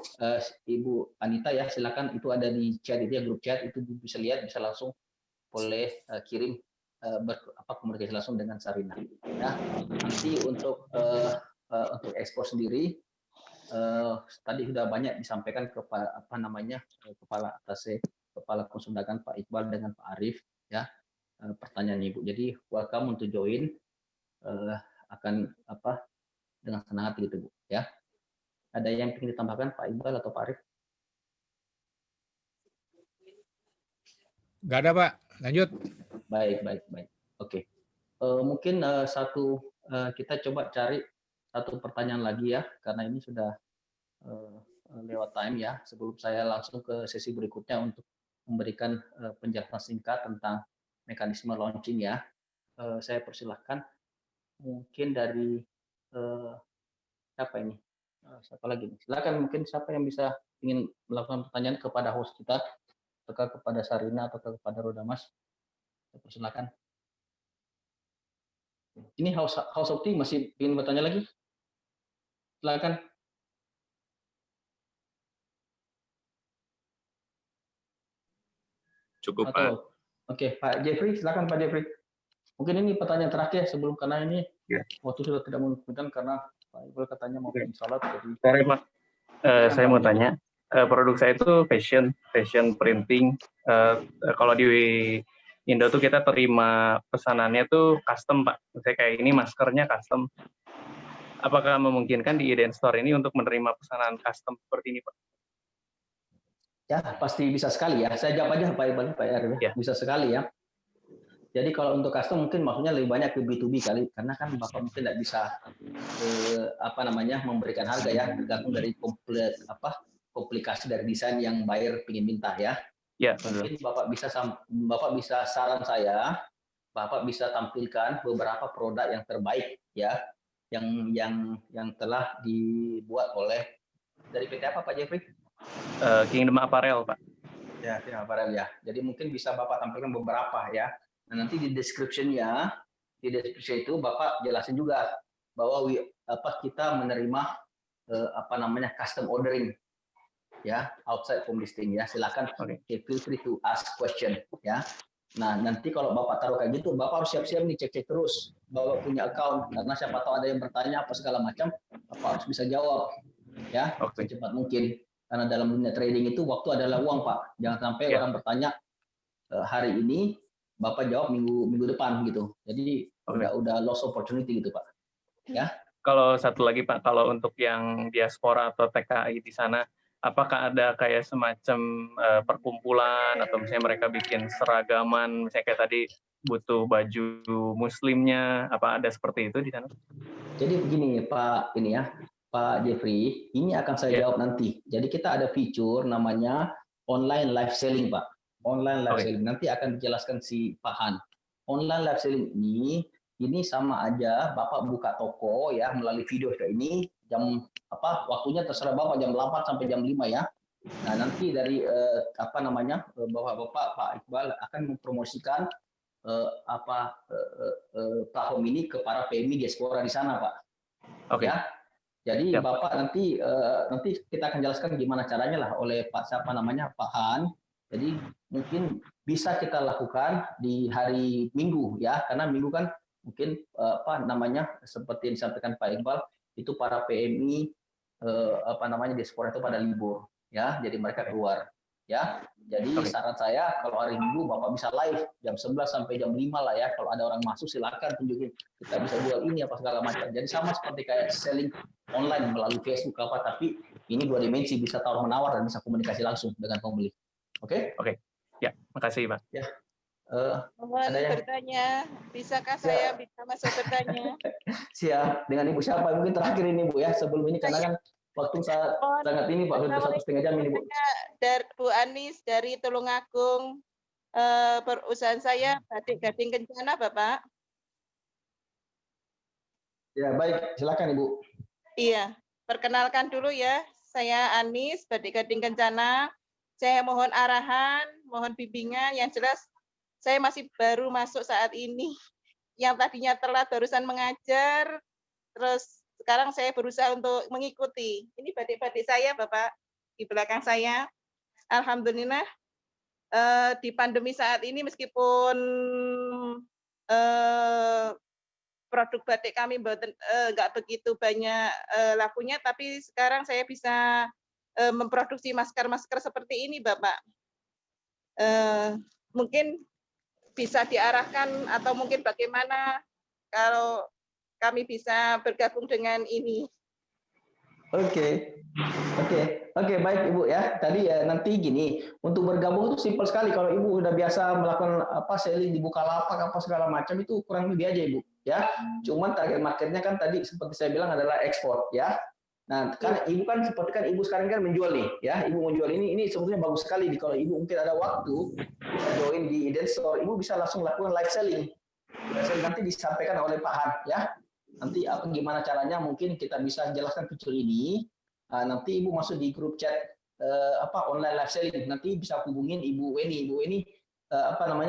Ibu Anita ya, silakan, itu ada di chat itu ya, grup chat itu bisa lihat, bisa langsung boleh kirim komunikasi langsung dengan Sarina ya. Nanti untuk ekspor sendiri tadi sudah banyak disampaikan kepada kepala atas kepala konsul dagang Pak Iqbal dengan Pak Arief ya, pertanyaan Ibu. Jadi welcome untuk join, akan dengan senang hati gitu Bu ya. Ada yang ingin ditambahkan Pak Iqbal atau Pak Arief? Nggak ada Pak, lanjut. Baik. Oke. Mungkin kita coba cari satu pertanyaan lagi ya, karena ini sudah lewat time ya. Sebelum saya langsung ke sesi berikutnya untuk memberikan penjelasan singkat tentang mekanisme launching ya, saya persilahkan mungkin dari siapa ini? Siapa lagi nih? Silakan, mungkin siapa yang bisa ingin melakukan pertanyaan kepada host kita, atau kepada Sarina atau kepada Rodamas. Persilakan. Ini House of Tea masih ingin bertanya lagi? Silakan. Cukup Pak. Oke, Pak Jeffrey, silakan Pak Jeffrey. Mungkin ini pertanyaan terakhir sebelum, karena ini waktu sudah tidak memungkinkan karena Pak Iqbal katanya mau sholat. Sorry Pak, saya mau tanya. Produk saya itu fashion printing. Kalau di Indo tuh kita terima pesanannya tuh custom Pak. Misalnya kayak ini maskernya custom. Apakah memungkinkan di Iden Store ini untuk menerima pesanan custom seperti ini Pak? Ya pasti bisa sekali ya. Saya jawab aja Pak Iqbal, Pak Arief. Bisa sekali ya. Jadi kalau untuk custom mungkin maksudnya lebih banyak ke B2B kali, karena kan Bapak mungkin tidak bisa memberikan harga ya, tergantung dari komplikasi dari desain yang buyer ingin minta ya. Ya, mungkin Bapak bisa saran saya, Bapak bisa tampilkan beberapa produk yang terbaik ya, yang telah dibuat oleh dari PT apa Pak Jeffrey? Kingdom Apparel Pak. Ya, Kingdom Apparel ya. Jadi mungkin bisa Bapak tampilkan beberapa ya. Nah, nanti di description itu Bapak jelasin juga bahwa kita menerima custom ordering ya, outside from listing ya. Silakan feel free to ask question ya. Nah, nanti kalau Bapak taruh kayak gitu, Bapak harus siap-siap nih, cek terus Bapak punya account, karena siapa tahu ada yang bertanya apa segala macam, Bapak harus bisa jawab ya, secepat mungkin. Karena dalam dunia trading itu waktu adalah uang Pak. Jangan sampai orang bertanya hari ini, Bapak jawab minggu depan gitu. Jadi udah lost opportunity gitu Pak. Ya. Kalau satu lagi Pak, kalau untuk yang diaspora atau TKI di sana, apakah ada kayak semacam perkumpulan atau misalnya mereka bikin seragaman, misalnya kayak tadi butuh baju muslimnya, apa ada seperti itu di sana? Jadi begini Pak, Pak Jeffrey, ini akan saya jawab nanti. Jadi kita ada fitur namanya online live selling Pak. Online live selling nanti akan dijelaskan si Pak Han. Online live selling ini sama aja Bapak buka toko ya melalui video kayak ini, jam waktunya terserah Bapak, jam 8 sampai jam 5 ya. Nah, nanti dari Bapak Pak Iqbal akan mempromosikan platform ini ke para PMI diaspora di sana, Pak. Ya. Jadi Bapak nanti kita akan jelaskan gimana caranya lah oleh Pak Pak Han. Jadi mungkin bisa kita lakukan di hari Minggu ya, karena Minggu kan mungkin seperti yang disampaikan Pak Iqbal, itu para PMI diaspora itu pada libur ya, jadi mereka keluar ya. Jadi saran saya kalau hari Minggu Bapak bisa live jam 11 sampai jam 5 lah ya. Kalau ada orang masuk silakan tunjukin, kita bisa jual ini apa segala macam. Jadi sama seperti kayak selling online melalui Facebook tapi ini dua dimensi, bisa tawar menawar dan bisa komunikasi langsung dengan pembeli. Oke? Ya, makasih Pak. Ya. Mohon bertanya, bisakah saya bisa masuk bertanya? Siap. Dengan Ibu siapa? Mungkin terakhir ini Bu ya, sebelum ini karena kan waktu sangat ini Pak, sudah 1,5 jam ini Bu. Dari Bu Anis dari Tulungagung. perusahaan saya Batik Gading Kencana, Bapak. Ya, baik. Silakan, Ibu. Iya, perkenalkan dulu ya. Saya Anis, Batik Gading Kencana. Saya mohon arahan, mohon bimbingan. Yang jelas, saya masih baru masuk saat ini. Yang tadinya telat barusan mengajar, terus sekarang saya berusaha untuk mengikuti. Ini batik-batik saya, Bapak, di belakang saya. Alhamdulillah, di pandemi saat ini meskipun produk batik kami nggak begitu banyak lakunya, tapi sekarang saya bisa memproduksi masker-masker seperti ini, Bapak. Mungkin bisa diarahkan atau mungkin bagaimana kalau kami bisa bergabung dengan ini. Oke, baik Ibu ya. Tadi ya nanti gini, untuk bergabung itu simpel sekali. Kalau Ibu udah biasa melakukan selling di Bukalapak apa segala macam itu kurang lebih aja Ibu ya. Cuman target marketnya kan tadi seperti saya bilang adalah ekspor ya. Nah, kan Ibu kan seperti kan Ibu sekarang kan menjual nih ya. Ibu menjual ini sebetulnya bagus sekali kalau Ibu mungkin ada waktu bisa join di Iden Store, Ibu bisa langsung lakukan live selling. Nanti disampaikan oleh Pak Han ya. Nanti gimana caranya mungkin kita bisa jelaskan fitur ini. Nanti Ibu masuk di grup chat online live selling. Nanti bisa hubungin Ibu Weni. Ibu Weni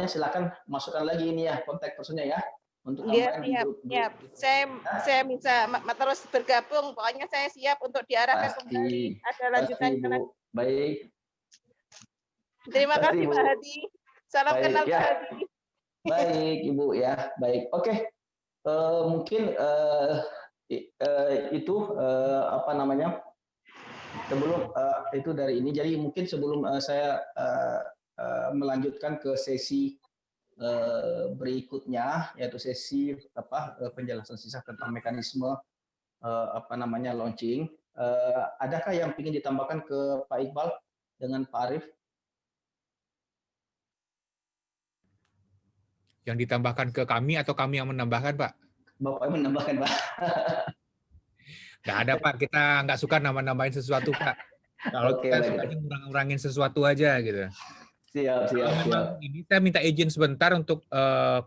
silakan masukkan lagi ini ya kontak personnya ya untuk siap. Saya bisa terus bergabung. Pokoknya saya siap untuk diarahkan kembali. Ada lanjutan. Baik. Terima kasih Pak Hadi. Salam kenal Pak Hadi. Baik Ibu ya. Baik. Oke. Mungkin itu sebelum itu dari ini. Jadi mungkin sebelum saya melanjutkan ke sesi berikutnya, yaitu sesi penjelasan sisa tentang mekanisme launching. Adakah yang ingin ditambahkan ke Pak Iqbal dengan Pak Arief? Yang ditambahkan ke kami atau kami yang menambahkan, Pak? Bapak yang menambahkan, Pak. Nggak ada, Pak. Kita nggak suka nambah-nambahin sesuatu, Pak. Kalau kita sukanya ngurang-ngurangin sesuatu aja gitu. Siap. Ini saya minta izin sebentar untuk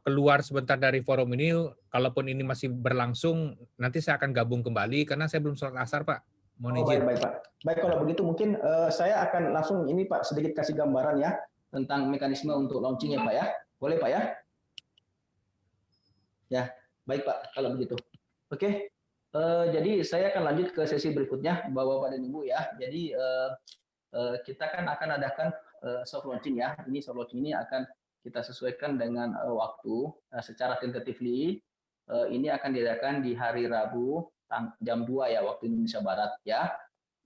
keluar sebentar dari forum ini. Kalaupun ini masih berlangsung, nanti saya akan gabung kembali karena saya belum sholat asar, Pak. Mohon izin. Baik, Pak. Baik, kalau begitu mungkin saya akan langsung ini, Pak, sedikit kasih gambaran ya tentang mekanisme untuk launching ya, Pak ya. Boleh, Pak ya? Ya, baik Pak, kalau begitu. Oke, jadi saya akan lanjut ke sesi berikutnya, Bapak dan Ibu ya. Jadi kita kan akan adakan soft launching ya. Ini soft launching ini akan kita sesuaikan dengan waktu secara tentatively. Ini akan diadakan di hari Rabu jam 2 ya waktu Indonesia Barat ya.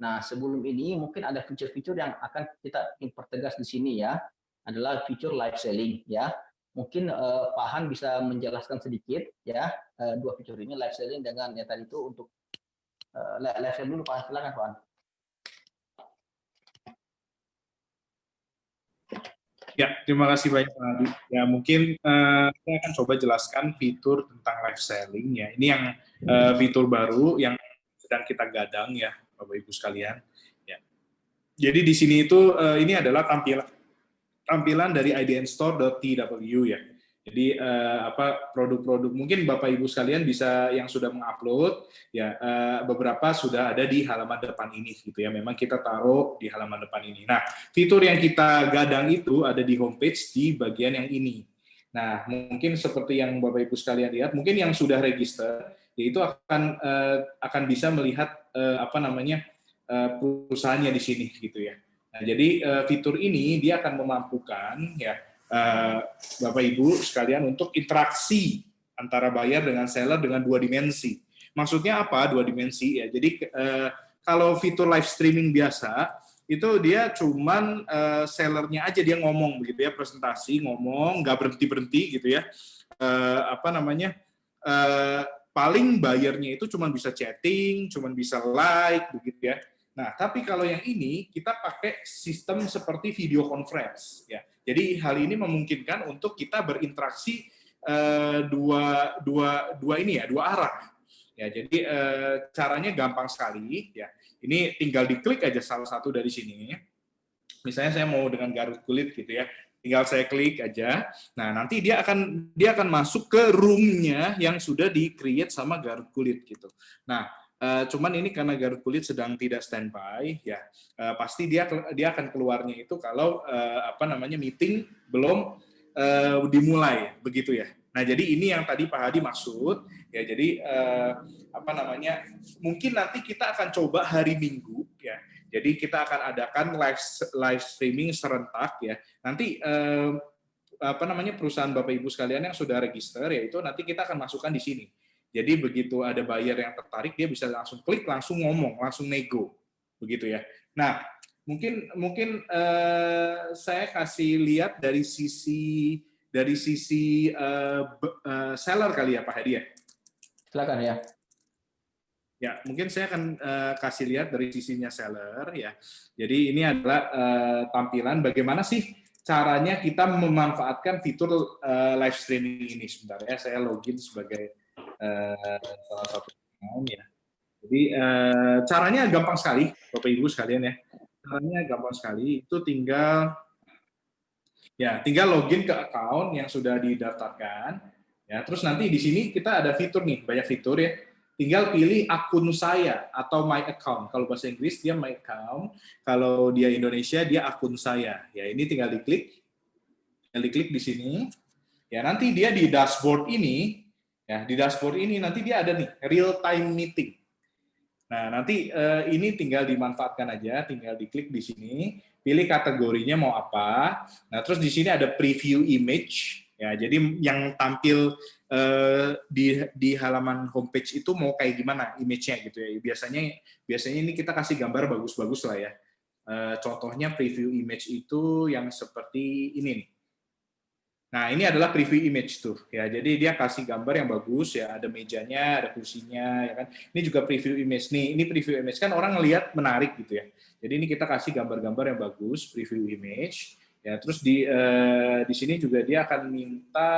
Nah, sebelum ini mungkin ada fitur-fitur yang akan kita pertegas di sini ya. Adalah fitur live selling ya. Mungkin Pak Han bisa menjelaskan sedikit ya dua fitur ini, live selling dengan ya tadi itu untuk live selling dulu Pak Han, silakan Pak Han. Ya, terima kasih banyak Pak Hadi. Ya, mungkin saya akan coba jelaskan fitur tentang live selling ya. Ini yang fitur baru yang sedang kita gadang ya, Bapak Ibu sekalian. Ya. Jadi di sini itu ini adalah tampilan dari idnstore.tw ya. Jadi produk-produk mungkin Bapak Ibu sekalian bisa yang sudah mengupload ya beberapa sudah ada di halaman depan ini gitu ya. Memang kita taruh di halaman depan ini. Nah, fitur yang kita gadang itu ada di homepage di bagian yang ini. Nah, mungkin seperti yang Bapak Ibu sekalian lihat, mungkin yang sudah register yaitu akan bisa melihat perusahaannya di sini gitu ya. Nah, jadi fitur ini dia akan memampukan ya Bapak Ibu sekalian untuk interaksi antara buyer dengan seller dengan dua dimensi. Maksudnya apa dua dimensi ya? Jadi kalau fitur live streaming biasa itu dia cuman sellernya aja dia ngomong begitu ya, presentasi ngomong nggak berhenti gitu ya. Paling buyernya itu cuman bisa chatting, cuman bisa like begitu ya. Nah, tapi kalau yang ini kita pakai sistem seperti video conference ya. Jadi hal ini memungkinkan untuk kita berinteraksi dua arah. Ya, jadi caranya gampang sekali ya. Ini tinggal diklik aja salah satu dari sini. Misalnya saya mau dengan Garut Kulit gitu ya. Tinggal saya klik aja. Nah, nanti dia akan masuk ke room-nya yang sudah di-create sama Garut Kulit gitu. Nah, cuman ini karena Garut Kulit sedang tidak standby, ya pasti dia akan keluarnya itu kalau meeting belum dimulai, begitu ya. Nah, jadi ini yang tadi Pak Hadi maksud, ya. Jadi mungkin nanti kita akan coba hari Minggu, ya. Jadi kita akan adakan live streaming serentak, ya. Nanti perusahaan Bapak Ibu sekalian yang sudah register, yaitu nanti kita akan masukkan di sini. Jadi begitu ada buyer yang tertarik, dia bisa langsung klik, langsung ngomong, langsung nego, begitu ya. Nah, mungkin saya kasih lihat dari sisi seller kali ya Pak Hadi ya. Silakan ya. Ya, mungkin saya akan kasih lihat dari sisinya seller ya. Jadi ini adalah tampilan bagaimana sih caranya kita memanfaatkan fitur live streaming ini. Sebentar ya, saya login sebagai salah satu account ya. Jadi caranya gampang sekali, Bapak Ibu sekalian ya. Caranya gampang sekali. Itu tinggal login ke account yang sudah didaftarkan. Ya, terus nanti di sini kita ada fitur nih, banyak fitur ya. Tinggal pilih akun saya atau my account. Kalau bahasa Inggris dia my account, kalau dia Indonesia dia akun saya. Ya, ini tinggal diklik. Tinggal diklik di sini. Ya, nanti dia di dashboard ini, ya, di dashboard ini nanti dia ada nih real time meeting. Nah, nanti ini tinggal dimanfaatkan aja, tinggal diklik di sini, pilih kategorinya mau apa. Nah, terus di sini ada preview image. Ya, jadi yang tampil di halaman homepage itu mau kayak gimana image-nya gitu ya. Biasanya ini kita kasih gambar bagus-bagus lah ya. Contohnya preview image itu yang seperti ini nih. Nah, ini adalah preview image tuh ya. Jadi dia kasih gambar yang bagus ya, ada mejanya, ada kursinya ya kan. Ini juga preview image nih. Ini preview image kan orang ngelihat menarik gitu ya. Jadi ini kita kasih gambar-gambar yang bagus, preview image. Ya, terus di sini juga dia akan minta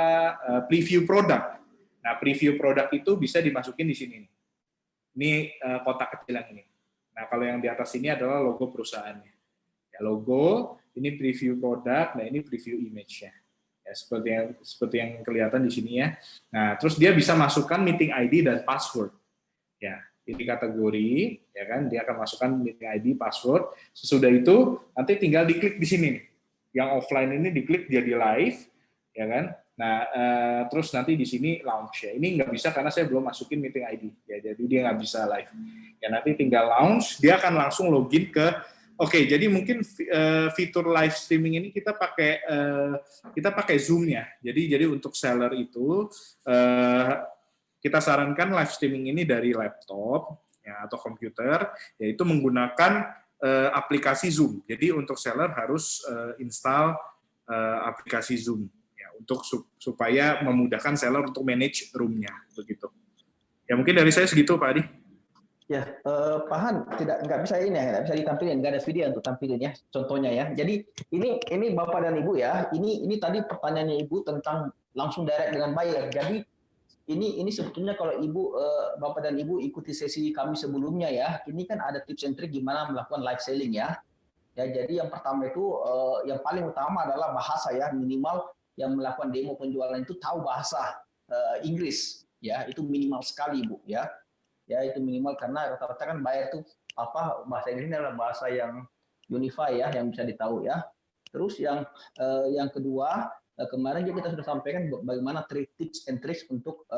preview produk. Nah, preview produk itu bisa dimasukin di sini. Ini kotak kecil yang ini. Nah, kalau yang di atas ini adalah logo perusahaannya. Ya, logo, ini preview produk, nah ini preview image-nya. Ya, seperti yang kelihatan di sini ya. Nah, terus dia bisa masukkan meeting ID dan password. Ya, ini kategori, ya kan? Dia akan masukkan meeting ID, password. Sesudah itu nanti tinggal diklik di sini nih. Yang offline ini diklik jadi live, ya kan? Nah, terus nanti di sini launch ya. Ini nggak bisa karena saya belum masukin meeting ID, ya. Jadi dia nggak bisa live. Ya nanti tinggal launch, dia akan langsung login ke. Oke, jadi mungkin fitur live streaming ini kita pakai Zoom ya. Jadi untuk seller itu kita sarankan live streaming ini dari laptop ya atau komputer, yaitu menggunakan aplikasi Zoom. Jadi untuk seller harus install aplikasi Zoom ya untuk supaya memudahkan seller untuk manage room-nya begitu. Ya mungkin dari saya segitu Pak Adi. Ya, Pak Han nggak bisa ini ya, nggak bisa ditampilin, nggak ada video untuk tampilin ya. Contohnya ya. Jadi ini Bapak dan Ibu ya. Ini tadi pertanyaannya Ibu tentang langsung direct dengan buyer. Jadi ini sebetulnya kalau Bapak dan Ibu ikuti sesi kami sebelumnya ya, ini kan ada tips and trick gimana melakukan live selling ya. Ya, jadi yang pertama itu yang paling utama adalah bahasa ya, minimal yang melakukan demo penjualan itu tahu bahasa Inggris ya, itu minimal sekali Bu ya. Ya, itu minimal karena rata-rata kan buyer itu bahasa Inggris ini adalah bahasa yang unify ya, yang bisa ditahu ya. Terus yang kedua, kemarin juga kita sudah sampaikan bagaimana tips and tricks untuk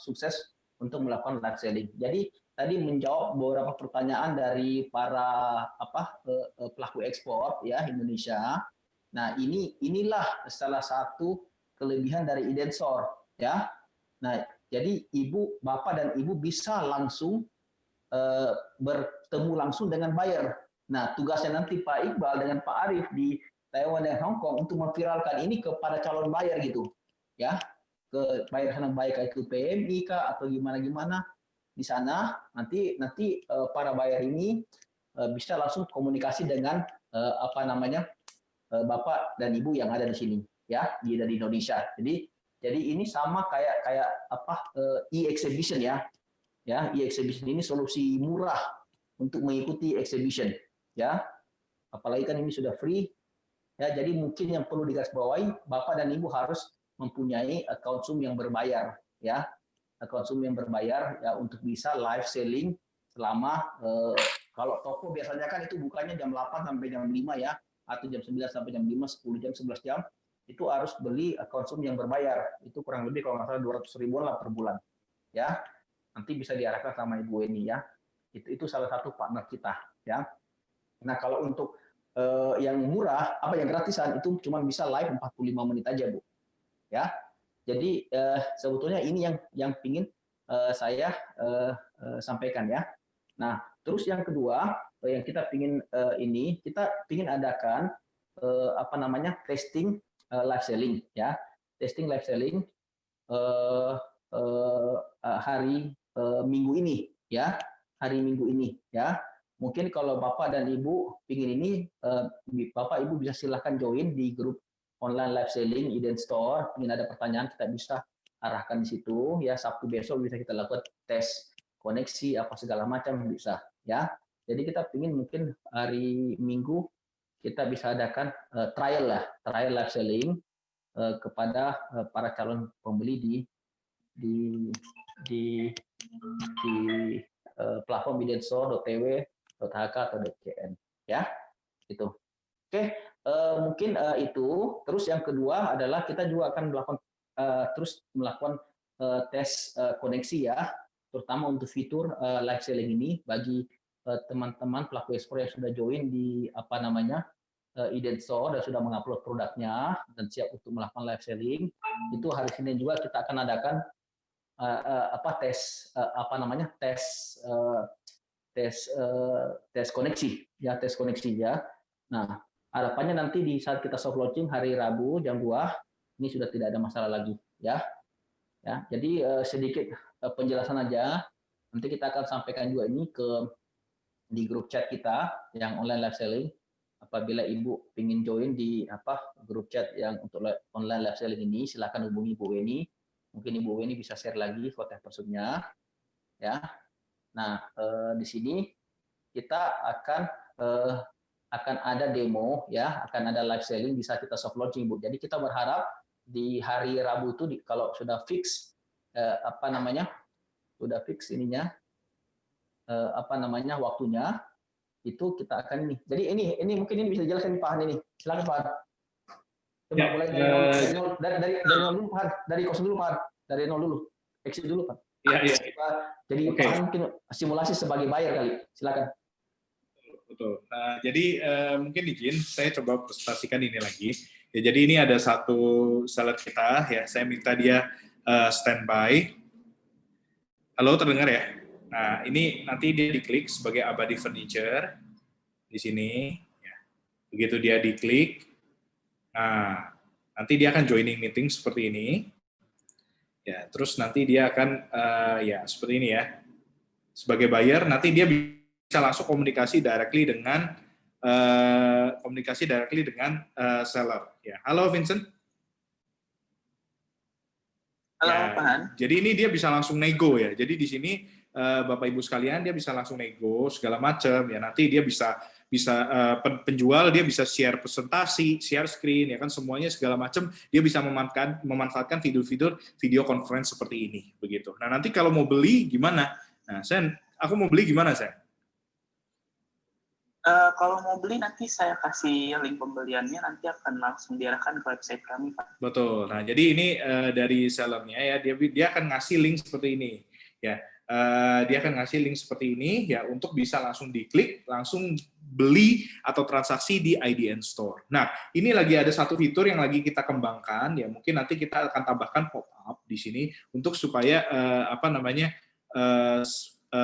sukses untuk melakukan live selling. Jadi tadi menjawab beberapa pertanyaan dari para pelaku ekspor ya Indonesia. Nah, inilah salah satu kelebihan dari Idensor ya. Nah, jadi Bapak dan Ibu bisa langsung bertemu langsung dengan buyer. Nah, tugasnya nanti Pak Iqbal dengan Pak Arif di Taiwan dan Hong Kong untuk memviralkan ini kepada calon buyer gitu, ya, ke buyer sana baik itu PMI kah atau gimana di sana nanti para buyer ini bisa langsung komunikasi dengan Bapak dan Ibu yang ada di sini, ya, dari Indonesia. Jadi ini sama kayak e-exhibition ya, e-exhibition ini solusi murah untuk mengikuti exhibition, ya, apalagi kan ini sudah free. Ya, jadi mungkin yang perlu digarisbawahi, Bapak dan Ibu harus mempunyai account Zoom yang berbayar, ya, account Zoom yang berbayar ya untuk bisa live selling selama kalau toko biasanya kan itu bukanya jam 8 sampai jam 5 ya, atau jam 9 sampai jam 5, 10 jam, 11 jam, itu harus beli account Zoom yang berbayar. Itu kurang lebih kalau nggak salah 200 ribuan lah per bulan, ya. Nanti bisa diarahkan sama Ibu Eni ya. Itu salah satu partner kita, ya. Nah kalau untuk yang murah, yang gratisan itu cuma bisa live 45 menit aja, Bu. Ya. Jadi sebetulnya ini yang pingin saya sampaikan ya. Nah, terus yang kedua yang kita pingin kita pingin adakan testing live selling ya. Testing live selling hari Minggu ini ya. Hari Minggu ini ya. Mungkin kalau Bapak dan Ibu pingin ini, Bapak Ibu bisa silahkan join di grup online live selling Iden Store. Ingin ada pertanyaan kita bisa arahkan di situ ya. Sabtu besok bisa kita lakukan tes koneksi apa segala macam bisa ya. Jadi kita pingin mungkin hari Minggu kita bisa adakan trial live selling kepada para calon pembeli di platform idenstore.tw .hk atau .cn ya itu. Oke, mungkin itu. Terus yang kedua adalah kita juga akan melakukan tes koneksi ya, terutama untuk fitur live selling ini bagi teman-teman pelaku ekspor yang sudah join di Iden Store dan sudah mengupload produknya dan siap untuk melakukan live selling. Itu hari Senin juga kita akan adakan tes koneksi ya. Nah, harapannya nanti di saat kita soft launching hari Rabu jam 2 ini sudah tidak ada masalah lagi ya. Ya, jadi sedikit penjelasan aja. Nanti kita akan sampaikan juga ini di grup chat kita yang online live selling. Apabila Ibu ingin join di grup chat yang untuk online live selling ini, silakan hubungi Ibu Weni. Mungkin Ibu Weni bisa share lagi kontak personnya ya. Nah, di sini kita akan ada demo ya, akan ada live selling bisa kita soft launching, Bu. Jadi kita berharap di hari Rabu itu kalau sudah fix sudah fix ininya waktunya itu kita akan ini. Jadi ini mungkin ini bisa dijelaskan Pak Han ini. Silakan Pak Han. Coba mulai dari nol dulu Pak Han, dari kos dulu Pak Han, dari nol dulu. Exit dulu Pak. Iya. Jadi Pak Han mungkin simulasi sebagai buyer kali. Silakan. Betul. Jadi mungkin izin saya coba presentasikan ini lagi. Ya, jadi ini ada satu seller kita ya. Saya minta dia standby. Halo, terdengar ya? Nah, ini nanti dia diklik sebagai Abadi Furniture di sini. Ya. Begitu dia diklik, nah nanti dia akan joining meeting seperti ini. Ya, terus nanti dia akan ya seperti ini ya. Sebagai buyer, nanti dia bisa langsung komunikasi directly dengan seller. Ya, halo Vincent. Halo ya, Pak Han. Jadi ini dia bisa langsung nego ya. Jadi di sini Bapak Ibu sekalian dia bisa langsung nego segala macam ya. Nanti dia bisa penjual dia bisa share presentasi, share screen ya kan semuanya segala macam dia bisa memanfaatkan fitur-fitur video conference seperti ini begitu. Nah, nanti kalau mau beli gimana? Nah, aku mau beli gimana, Sen? Kalau mau beli nanti saya kasih link pembeliannya, nanti akan langsung diarahkan ke website kami, Pak. Betul. Nah, jadi ini dari sellernya ya, dia akan ngasih link seperti ini, ya. Dia akan ngasih link seperti ini ya untuk bisa langsung diklik, langsung beli atau transaksi di IDN Store. Nah, ini lagi ada satu fitur yang lagi kita kembangkan ya, mungkin nanti kita akan tambahkan pop-up di sini untuk supaya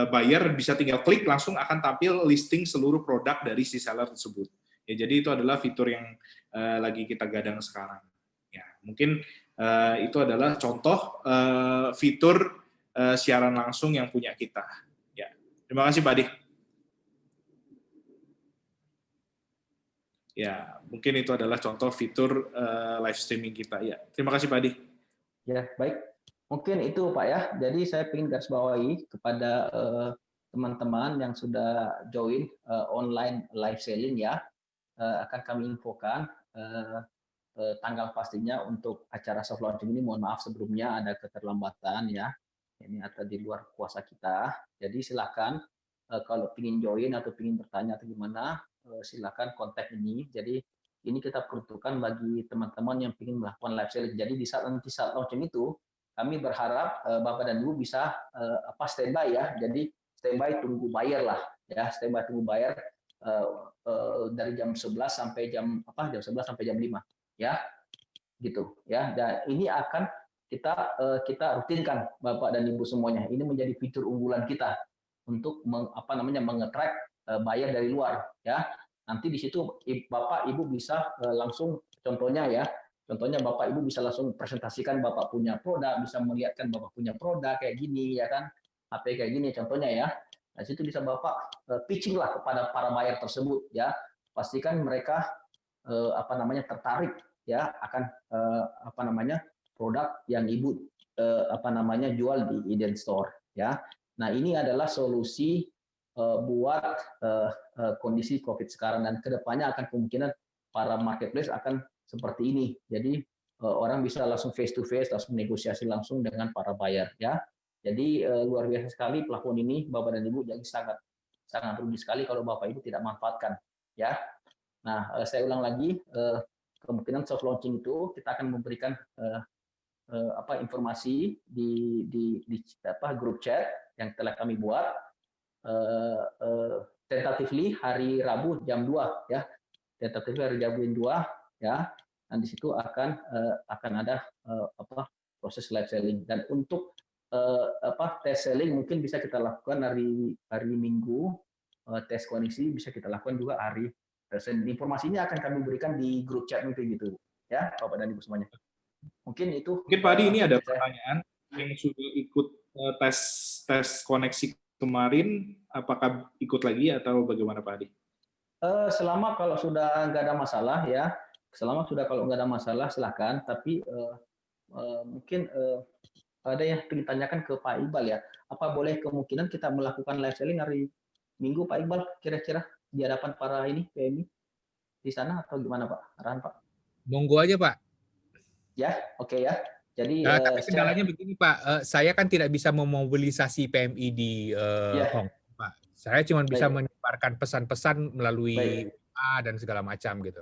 buyer bisa tinggal klik langsung akan tampil listing seluruh produk dari si seller tersebut. Ya, jadi itu adalah fitur yang lagi kita gadang sekarang. Ya, mungkin itu adalah contoh fitur siaran langsung yang punya kita. Ya, terima kasih Pak Adi. Ya, mungkin itu adalah contoh fitur live streaming kita. Ya, terima kasih Pak Adi. Ya, baik. Mungkin itu Pak ya. Jadi saya ingin garis bawahi kepada teman-teman yang sudah join online live selling ya. Akan kami infokan tanggal pastinya untuk acara soft launching ini. Mohon maaf sebelumnya ada keterlambatan ya. Ini atau di luar kuasa kita. Jadi silakan kalau ingin join atau ingin bertanya atau gimana, silakan kontak ini. Jadi ini kita peruntukkan bagi teman-teman yang ingin melakukan live selling. Jadi di saat nanti saat launching itu, kami berharap Bapak dan Ibu bisa standby ya. Jadi standby tunggu buyer lah ya, standby tunggu buyer dari jam 11 sampai jam 11 sampai jam 5 ya. Gitu ya. Dan ini akan kita rutinkan Bapak dan Ibu semuanya. Ini menjadi fitur unggulan kita untuk mengetrack buyer dari luar ya. Nanti di situ Bapak Ibu bisa langsung contohnya Bapak Ibu bisa langsung presentasikan Bapak punya produk, bisa melihatkan Bapak punya produk kayak gini ya kan, HP kayak gini contohnya ya. Nah situ bisa Bapak pitching lah kepada para buyer tersebut ya. Pastikan mereka tertarik ya akan produk yang Ibu jual di Iden Store ya. Nah ini adalah solusi buat kondisi COVID sekarang, dan kedepannya akan kemungkinan para marketplace akan seperti ini. Jadi orang bisa langsung face to face, langsung negosiasi langsung dengan para buyer ya. Jadi luar biasa sekali platform ini Bapak dan Ibu, jadi sangat rugi sekali kalau Bapak Ibu tidak manfaatkan ya. Nah saya ulang lagi, kemungkinan soft launching itu kita akan memberikan informasi di grup chat yang telah kami buat. Tentatively hari Rabu jam 2 ya. Tentatively hari Rabu jam 2 ya. Dan di situ akan ada proses live selling. Dan untuk tes selling mungkin bisa kita lakukan hari Minggu, tes koneksi bisa kita lakukan juga hari Senin. Informasinya akan kami berikan di grup chat mungkin gitu ya, Bapak dan Ibu semuanya. Mungkin itu. Mungkin Pak Adi ini ada pertanyaan yang sudah ikut tes koneksi kemarin, apakah ikut lagi atau bagaimana Pak Adi? Selama kalau sudah nggak ada masalah ya, kalau nggak ada masalah silakan. Tapi mungkin ada yang ingin tanyakan ke Pak Iqbal ya, apa boleh kemungkinan kita melakukan live selling hari Minggu Pak Iqbal kira-kira di hadapan para PMI di sana atau gimana Pak? Arahan Pak? Monggo aja Pak. Ya, oke ya. Jadi tapi kendalanya begini Pak, saya kan tidak bisa memobilisasi PMI di Hong Kong Pak. Saya cuma bisa menyebarkan pesan-pesan melalui WA dan segala macam gitu.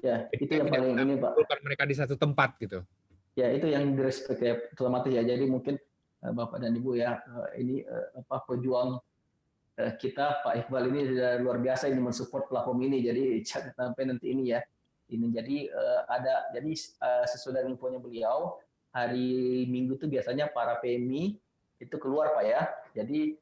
Ya, itu yang paling ini Pak. Kumpulkan mereka di satu tempat gitu. Ya, itu yang direspek ya, otomatis ya. Jadi mungkin Bapak dan Ibu ya, ini pejuang kita Pak Iqbal ini sudah luar biasa ini mensupport platform ini. Jadi jangan sampai nanti ini ya. Ini jadi sesuai dengan infonya beliau, hari Minggu itu biasanya para PMI itu keluar Pak ya. Jadi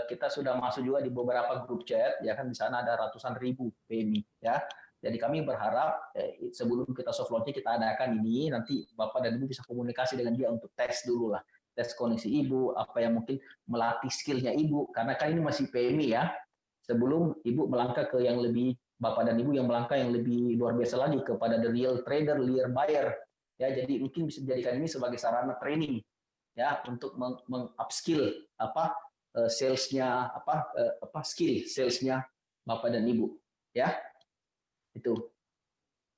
kita sudah masuk juga di beberapa grup chat ya kan, di sana ada ratusan ribu PMI ya. Jadi kami berharap sebelum kita soft launching kita adakan ini, nanti Bapak dan Ibu bisa komunikasi dengan dia untuk tes dulu lah, tes koneksi Ibu, apa yang mungkin melatih skillnya Ibu, karena kan ini masih PMI ya. Sebelum Ibu melangkah ke yang lebih, Bapak dan Ibu yang melangkah yang lebih luar biasa lagi kepada the real trader, real buyer. Ya, jadi mungkin bisa dijadikan ini sebagai sarana training ya untuk meng-upskill salesnya skill salesnya Bapak dan Ibu ya. Itu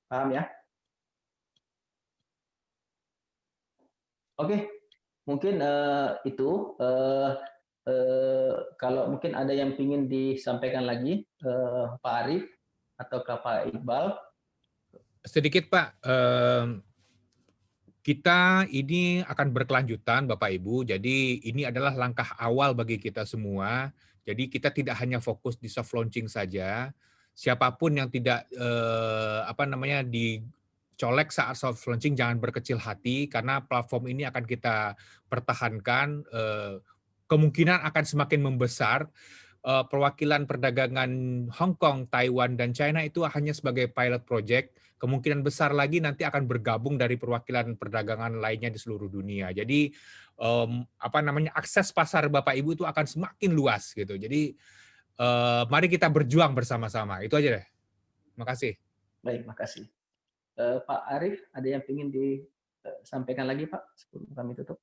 paham ya? Oke, mungkin itu kalau mungkin ada yang ingin disampaikan lagi Pak Arif atau Pak Iqbal. Sedikit Pak, kita ini akan berkelanjutan Bapak Ibu, jadi ini adalah langkah awal bagi kita semua. Jadi kita tidak hanya fokus di soft launching saja. Siapapun yang tidak dicolek saat soft launching jangan berkecil hati, karena platform ini akan kita pertahankan, kemungkinan akan semakin membesar. Perwakilan perdagangan Hong Kong, Taiwan, dan China itu hanya sebagai pilot project. Kemungkinan besar lagi nanti akan bergabung dari perwakilan perdagangan lainnya di seluruh dunia. Jadi akses pasar Bapak Ibu itu akan semakin luas gitu. Jadi mari kita berjuang bersama-sama. Itu aja deh. Makasih. Baik, makasih. Pak Arif, ada yang ingin disampaikan lagi Pak sebelum kami tutup?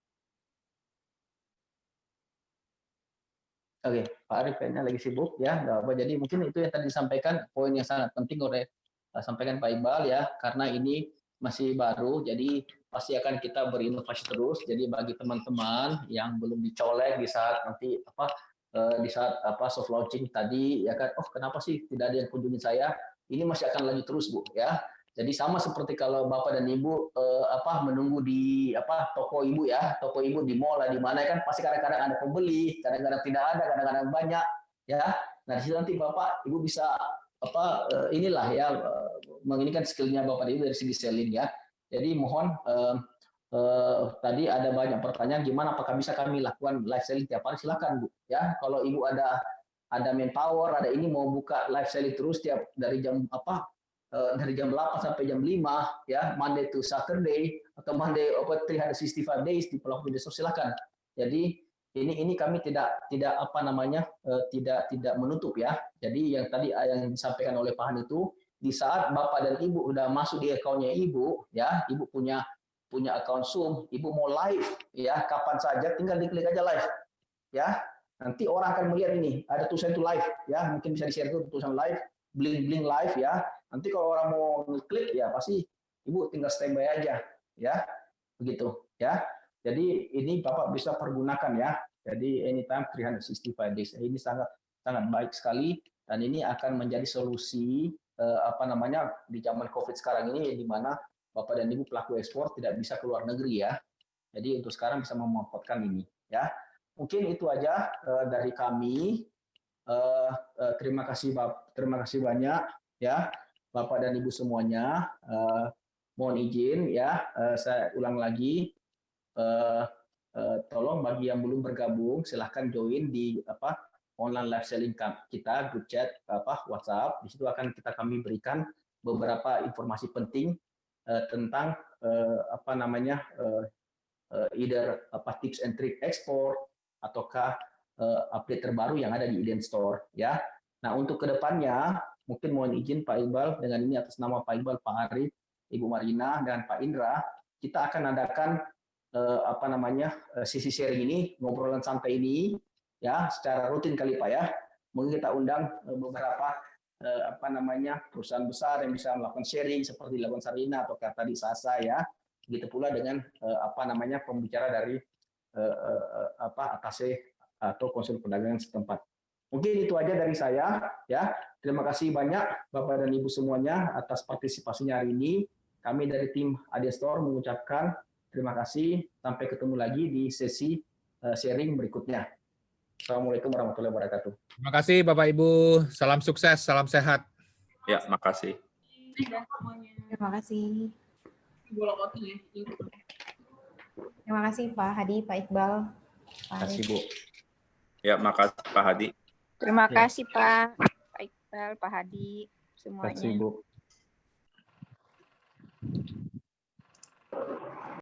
Oke, Pak Arif kayaknya lagi sibuk ya, nggak apa. Jadi mungkin itu yang tadi disampaikan poin yang sangat penting oleh sampaikan Pak Iqbal ya, karena ini masih baru, jadi pasti akan kita berinovasi terus. Jadi bagi teman-teman yang belum dicolek di saat nanti di saat soft launching tadi ya kan, oh kenapa sih tidak ada yang kunjungi saya? Ini masih akan lanjut terus Bu ya. Jadi sama seperti kalau Bapak dan Ibu menunggu di toko Ibu ya, toko Ibu di mall lah di mana kan pasti kadang-kadang ada pembeli, kadang-kadang tidak ada, kadang-kadang banyak ya. Nah, di situ nanti Bapak Ibu bisa inilah ya menginikan skillnya Bapak dan Ibu dari segi selling ya. Jadi mohon tadi ada banyak pertanyaan gimana apakah bisa kami lakukan live selling tiap hari, silakan Bu ya. Kalau Ibu ada manpower, ada ini mau buka live selling terus tiap dari jam dari jam 8 sampai jam 5 ya, Monday to Saturday atau Monday 365 days di pelaku media sosial, silakan. Jadi ini kami tidak tidak menutup ya. Jadi yang tadi yang disampaikan oleh Pak Han itu di saat Bapak dan Ibu udah masuk di akunnya Ibu ya, Ibu punya akun Zoom, Ibu mau live ya kapan saja tinggal diklik aja live ya. Nanti orang akan melihat ini ada tulisan itu live ya, mungkin bisa di-share itu tulisan live, bling live ya. Nanti kalau orang mau klik ya pasti Ibu tinggal standby aja ya. Begitu ya. Jadi ini Bapak bisa pergunakan ya. Jadi anytime 365 days. Ini sangat baik sekali dan ini akan menjadi solusi di zaman Covid sekarang ini di mana Bapak dan Ibu pelaku ekspor tidak bisa keluar negeri ya. Jadi untuk sekarang bisa memanfaatkan ini ya. Mungkin itu aja dari kami. Terima kasih banyak ya Bapak dan Ibu semuanya. Mohon izin ya, saya ulang lagi. Tolong bagi yang belum bergabung silahkan join di online live selling kita, group chat WhatsApp. Di situ akan kami berikan beberapa informasi penting tentang either tips and trick ekspor ataukah update terbaru yang ada di Ident Store ya. Nah, untuk kedepannya mungkin mohon izin Pak Iqbal, dengan ini atas nama Pak Iqbal, Pak Arif, Ibu Marina dan Pak Indra, kita akan adakan sisi sharing ini, ngobrolan santai ini ya secara rutin kali Pak ya. Mungkin kita undang beberapa perusahaan besar yang bisa melakukan sharing seperti dilakukan Sarina atau tadi Sasa ya. Begitu pula dengan pembicara dari atase atau konsul perdagangan setempat. Mungkin itu aja dari saya ya. Terima kasih banyak Bapak dan Ibu semuanya atas partisipasinya hari ini. Kami dari tim Ident Store mengucapkan terima kasih. Sampai ketemu lagi di sesi sharing berikutnya. Assalamualaikum warahmatullahi wabarakatuh. Terima kasih Bapak Ibu. Salam sukses, salam sehat. Ya, makasih. Terima kasih. Terima kasih Pak Hadi, Pak Iqbal. Terima kasih Bu. Ya, makasih Pak Hadi. Terima kasih Pak Iqbal, Pak Hadi, semuanya. Terima kasih Bu.